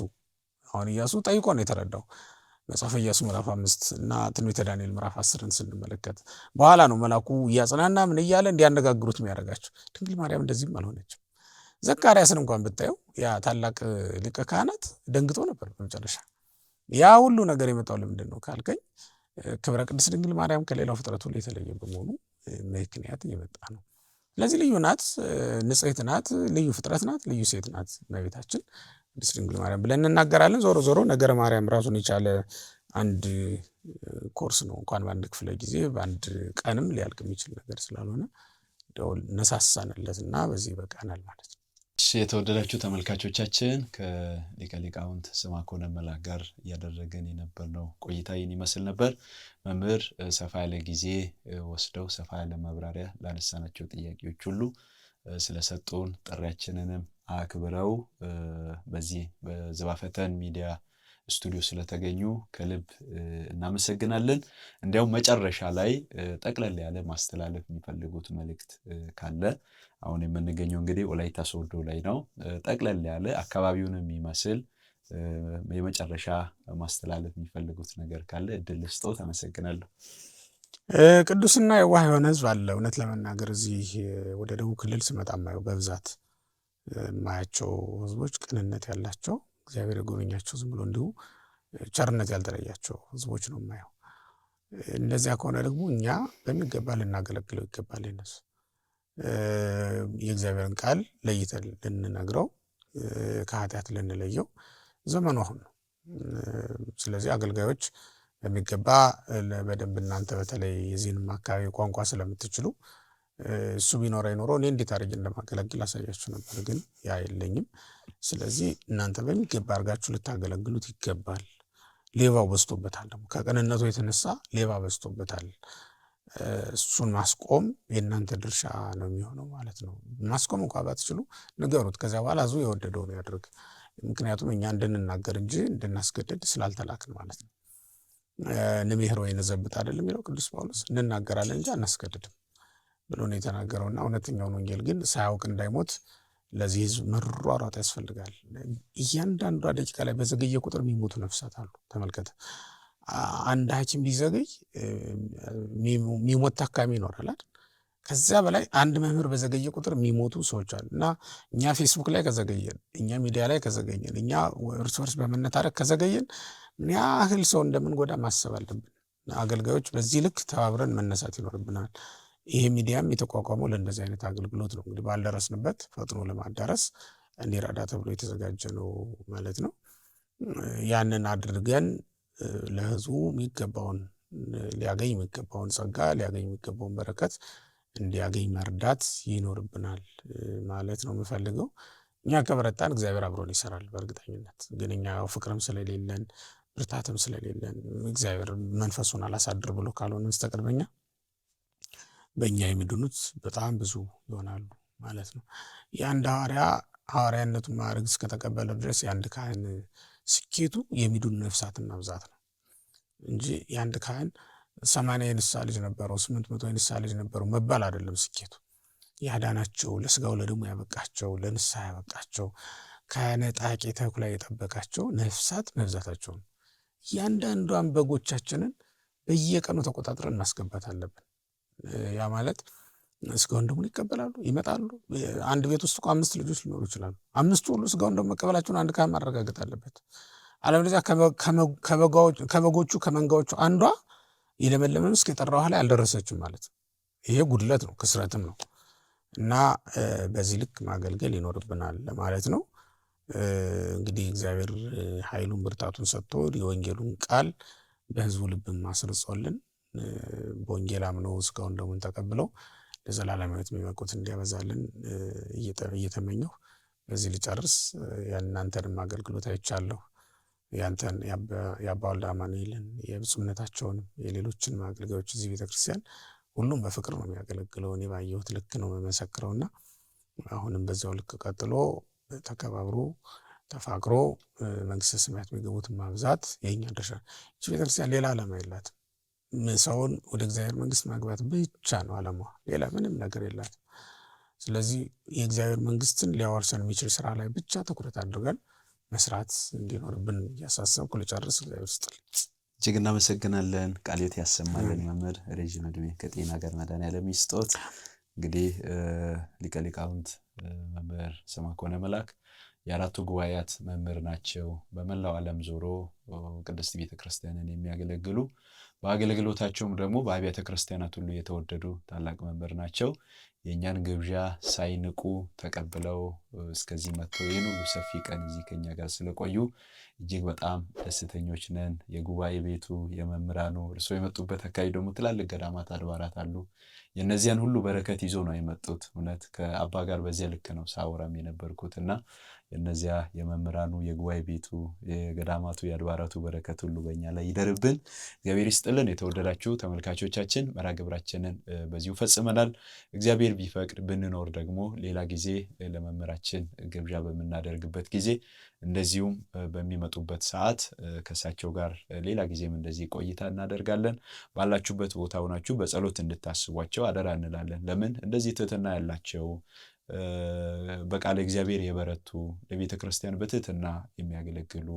አሁን ኢያሱ ጠይቆ ነው የተረዳው። መጽሐፈ ኢያሱ ምዕራፍ 5 እና ትንቢተ ዳንኤል ምዕራፍ 10ን ስንመለከት በኋላ ነው መልአኩ እያጽናና ምን እያለ እንዲያነጋግሩት የሚያደርጋቸው። ድንግል ማርያም እንደዚህም አልሆነችም። ዘካርያስን እንኳን ብታየው ያ ታላቅ ሊቀ ካህናት ደንግጦ ነበር በመጨረሻ። ያ ሁሉ ነገር የመጣው ለምንድን ነው ካልከኝ ክብረ ቅድስት ድንግል ማርያም ከሌላው ፍጥረት ሁሉ የተለየ በመሆኑ ምክንያት እየመጣ ነው። ስለዚህ ልዩ ናት፣ ንጽሕት ናት፣ ልዩ ፍጥረት ናት፣ ልዩ ሴት ናት እመቤታችን ቅድስት ድንግል ማርያም ብለን እንናገራለን። ዞሮ ዞሮ ነገረ ማርያም ራሱን የቻለ አንድ ኮርስ ነው። እንኳን በአንድ ክፍለ ጊዜ በአንድ ቀንም ሊያልቅ የሚችል ነገር ስላልሆነ ነሳሳንለትና በዚህ በቃናል ማለት ነው። የተወደዳችሁ ተመልካቾቻችን ከሊቀ ሊቃውንት ስምዐኮነ መላክ ጋር እያደረገን የነበርነው ቆይታ ይህን ይመስል ነበር። መምህር ሰፋ ያለ ጊዜ ወስደው ሰፋ ያለ ማብራሪያ ላነሳናቸው ጥያቄዎች ሁሉ ስለሰጡን ጥሪያችንንም አክብረው በዚህ በዘባፈተን ሚዲያ ስቱዲዮ ስለተገኙ ከልብ እናመሰግናለን። እንዲያውም መጨረሻ ላይ ጠቅለል ያለ ማስተላለፍ የሚፈልጉት መልእክት ካለ፣ አሁን የምንገኘው እንግዲህ ወላይታ ሶዶ ላይ ነው። ጠቅለል ያለ አካባቢውን የሚመስል የመጨረሻ ማስተላለፍ የሚፈልጉት ነገር ካለ እድል ልስጥዎት። አመሰግናለሁ። ቅዱስና የዋህ የሆነ ሕዝብ አለ። እውነት ለመናገር እዚህ ወደ ደቡብ ክልል ስመጣ ማየው በብዛት ማያቸው ሕዝቦች ቅንነት ያላቸው፣ እግዚአብሔር የጎበኛቸው ዝም ብሎ እንዲሁ ቸርነት ያልተለያቸው ሕዝቦች ነው የማየው። እንደዚያ ከሆነ ደግሞ እኛ በሚገባ ልናገለግለው ይገባል። ይነሱ የእግዚአብሔርን ቃል ለይተን ልንነግረው፣ ከኃጢአት ልንለየው ዘመኑ አሁን ነው። ስለዚህ አገልጋዮች በሚገባ በደንብ እናንተ በተለይ የዚህንም አካባቢ ቋንቋ ስለምትችሉ እሱ ቢኖረኝ ኖሮ እኔ እንዴት አድርጌ እንደማገለግል አሳያችሁ ነበር፣ ግን ያ የለኝም። ስለዚህ እናንተ በሚገባ አድርጋችሁ ልታገለግሉት ይገባል። ሌባው በዝቶበታል። ደግሞ ከቅንነቱ የተነሳ ሌባ በዝቶበታል። እሱን ማስቆም የእናንተ ድርሻ ነው የሚሆነው ማለት ነው። ማስቆም እንኳ ባትችሉ ንገሩት። ከዚያ በኋላ ህዝቡ የወደደው ነው ያድርግ። ምክንያቱም እኛ እንድንናገር እንጂ እንድናስገድድ ስላልተላክን ማለት ነው። ንሜህር ወይ ነዘብጥ አይደለም የሚለው ቅዱስ ጳውሎስ፣ እንናገራለን እንጂ አናስገድድም ብሎ ነው የተናገረውና እውነተኛውን ወንጌል ግን ሳያውቅ እንዳይሞት ለዚህ ህዝብ መሯሯጥ ያስፈልጋል። እያንዳንዷ ደቂቃ ላይ በዘገየ ቁጥር የሚሞቱ ነፍሳት አሉ። ተመልከተ፣ አንድ ሐኪም ቢዘገይ የሚሞት ታካሚ ይኖራል አይደል? ከዚያ በላይ አንድ መምህር በዘገየ ቁጥር የሚሞቱ ሰዎች አሉ። እና እኛ ፌስቡክ ላይ ከዘገየን፣ እኛ ሚዲያ ላይ ከዘገየን፣ እኛ እርስ በርስ በመነታረክ ከዘገየን ምን ያህል ሰው እንደምንጎዳ ማሰብ አለብን። አገልጋዮች በዚህ ልክ ተባብረን መነሳት ይኖርብናል። ይሄ ሚዲያም የተቋቋመው ለእንደዚህ አይነት አገልግሎት ነው። እንግዲህ ባልደረስንበት ፈጥኖ ለማዳረስ እንዲረዳ ተብሎ የተዘጋጀ ነው ማለት ነው። ያንን አድርገን ለህዝቡ የሚገባውን ሊያገኝ የሚገባውን ጸጋ ሊያገኝ የሚገባውን በረከት እንዲያገኝ መርዳት ይኖርብናል ማለት ነው የምፈልገው። እኛ ከበረታን እግዚአብሔር አብሮን ይሰራል በእርግጠኝነት። ግን እኛ ፍቅርም ስለሌለን ብርታትም ስለሌለን እግዚአብሔር መንፈሱን አላሳድር ብሎ ካልሆነ በስተቀር በእኛ የሚድኑት በጣም ብዙ ይሆናሉ ማለት ነው። የአንድ ሐዋርያነቱን ማዕረግ እስከተቀበለ ድረስ የአንድ ካህን ስኬቱ የሚድኑ ነፍሳትን መብዛት ነው። እንጂ የአንድ ካህን 80 የንስሐ ልጅ ነበረው 800 የንስሐ ልጅ ነበረው መባል አይደለም ስኬቱ። ያዳናቸው፣ ለስጋው ለደሙ ያበቃቸው፣ ለንስሐ ያበቃቸው፣ ከነጣቂ ተኩላ የጠበቃቸው ነፍሳት መብዛታቸው ነው። እያንዳንዷን በጎቻችንን በየቀኑ ተቆጣጥረን ማስገባት አለብን። ያ ማለት ስጋውን ደሙን ይቀበላሉ፣ ይመጣሉ። አንድ ቤት ውስጥ 5 ልጆች ሊኖሩ ይችላሉ። 5ቱ ሁሉ ስጋውን ደሙን መቀበላቸውን አንድ ካህን ማረጋገጥ አለበት። አለበለዚያ ከበጎቹ ከመንጋዎቹ አንዷ የለመለመ መስክ የጠራ ውሃ ላይ አልደረሰችም ማለት ነው። ይሄ ጉድለት ነው፣ ክስረትም ነው እና በዚህ ልክ ማገልገል ይኖርብናል ለማለት ነው። እንግዲህ እግዚአብሔር ኃይሉን ብርታቱን ሰጥቶ የወንጌሉን ቃል በሕዝቡ ልብም አስርጾልን በወንጌል አምነው ስጋውን ደሙን ተቀብለው ለዘላለም ሕይወት የሚበቁት እንዲያበዛልን እየተመኘሁ በዚህ ልጨርስ። የእናንተንም አገልግሎት አይቻለሁ። ያንተን የአባ ወልደ አማኑኤልን የብፁዕነታቸውንም የሌሎችን አገልጋዮች እዚህ ቤተክርስቲያን ሁሉም በፍቅር ነው የሚያገለግለው። እኔ ባየሁት ልክ ነው የምመሰክረውና አሁንም በዛው ልክ ቀጥሎ ተከባብሮ ተፋቅሮ መንግስተ ሰማያት የሚገቡትን ማብዛት የኛ ድርሻ። እቺ ቤተክርስቲያን ሌላ ዓላማ የላትም። ሰውን ወደ እግዚአብሔር መንግስት ማግባት ብቻ ነው ዓላማዋ፣ ሌላ ምንም ነገር የላትም። ስለዚህ የእግዚአብሔር መንግስትን ሊያወርሰን የሚችል ስራ ላይ ብቻ ትኩረት አድርገን መስራት እንዲኖርብን እያሳሰብኩ ልጨርስ። እግዚአብሔር ይስጥልኝ። እጅግ እናመሰግናለን። ቃልዮት ያሰማልን መምህር፣ ረዥም ዕድሜ ከጤና ጋር መድኃኔዓለም ይስጦት። እንግዲህ ሊቀ ሊቃውንት መምህር ስምዐኮነ መላክ የአራቱ ጉባኤያት መምህር ናቸው። በመላው ዓለም ዞሮ ቅድስት ቤተክርስቲያንን የሚያገለግሉ በአገልግሎታቸውም ደግሞ በአብያተ ክርስቲያናት ሁሉ የተወደዱ ታላቅ መምህር ናቸው። የእኛን ግብዣ ሳይንቁ ተቀብለው እስከዚህ መጥተው ይህን ሁሉ ሰፊ ቀን እዚህ ከኛ ጋር ስለቆዩ እጅግ በጣም ደስተኞች ነን። የጉባኤ ቤቱ የመምህራኑ እርስዎ የመጡበት አካባቢ ደግሞ ትላልቅ ገዳማት አድባራት አሉ። የእነዚያን ሁሉ በረከት ይዞ ነው የመጡት። እውነት ከአባ ጋር በዚያ ልክ ነው ሳወራም የነበርኩት እና የእነዚያ የመምህራኑ የጉባኤ ቤቱ የገዳማቱ የአድባራቱ በረከት ሁሉ በእኛ ላይ ይደርብን። እግዚአብሔር ይስጥልን። የተወደዳችሁ ተመልካቾቻችን መርሐ ግብራችንን በዚሁ ፈጽመናል። እግዚአብሔር ቢፈቅድ ብንኖር ደግሞ ሌላ ጊዜ ለመምህራችን ግብዣ በምናደርግበት ጊዜ እንደዚሁም በሚመጡበት ሰዓት ከእሳቸው ጋር ሌላ ጊዜም እንደዚህ ቆይታ እናደርጋለን። ባላችሁበት ቦታ ሆናችሁ በጸሎት እንድታስቧቸው አደራ እንላለን። ለምን እንደዚህ ትህትና ያላቸው በቃለ እግዚአብሔር የበረቱ ለቤተ ክርስቲያን በትህትና የሚያገለግሉ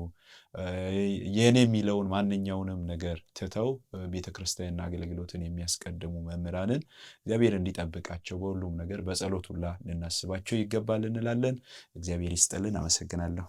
የኔ የሚለውን ማንኛውንም ነገር ትተው ቤተ ክርስቲያንና አገልግሎትን የሚያስቀድሙ መምህራንን እግዚአብሔር እንዲጠብቃቸው በሁሉም ነገር በጸሎት ሁላ ልናስባቸው ይገባል እንላለን። እግዚአብሔር ይስጥልን። አመሰግናለሁ።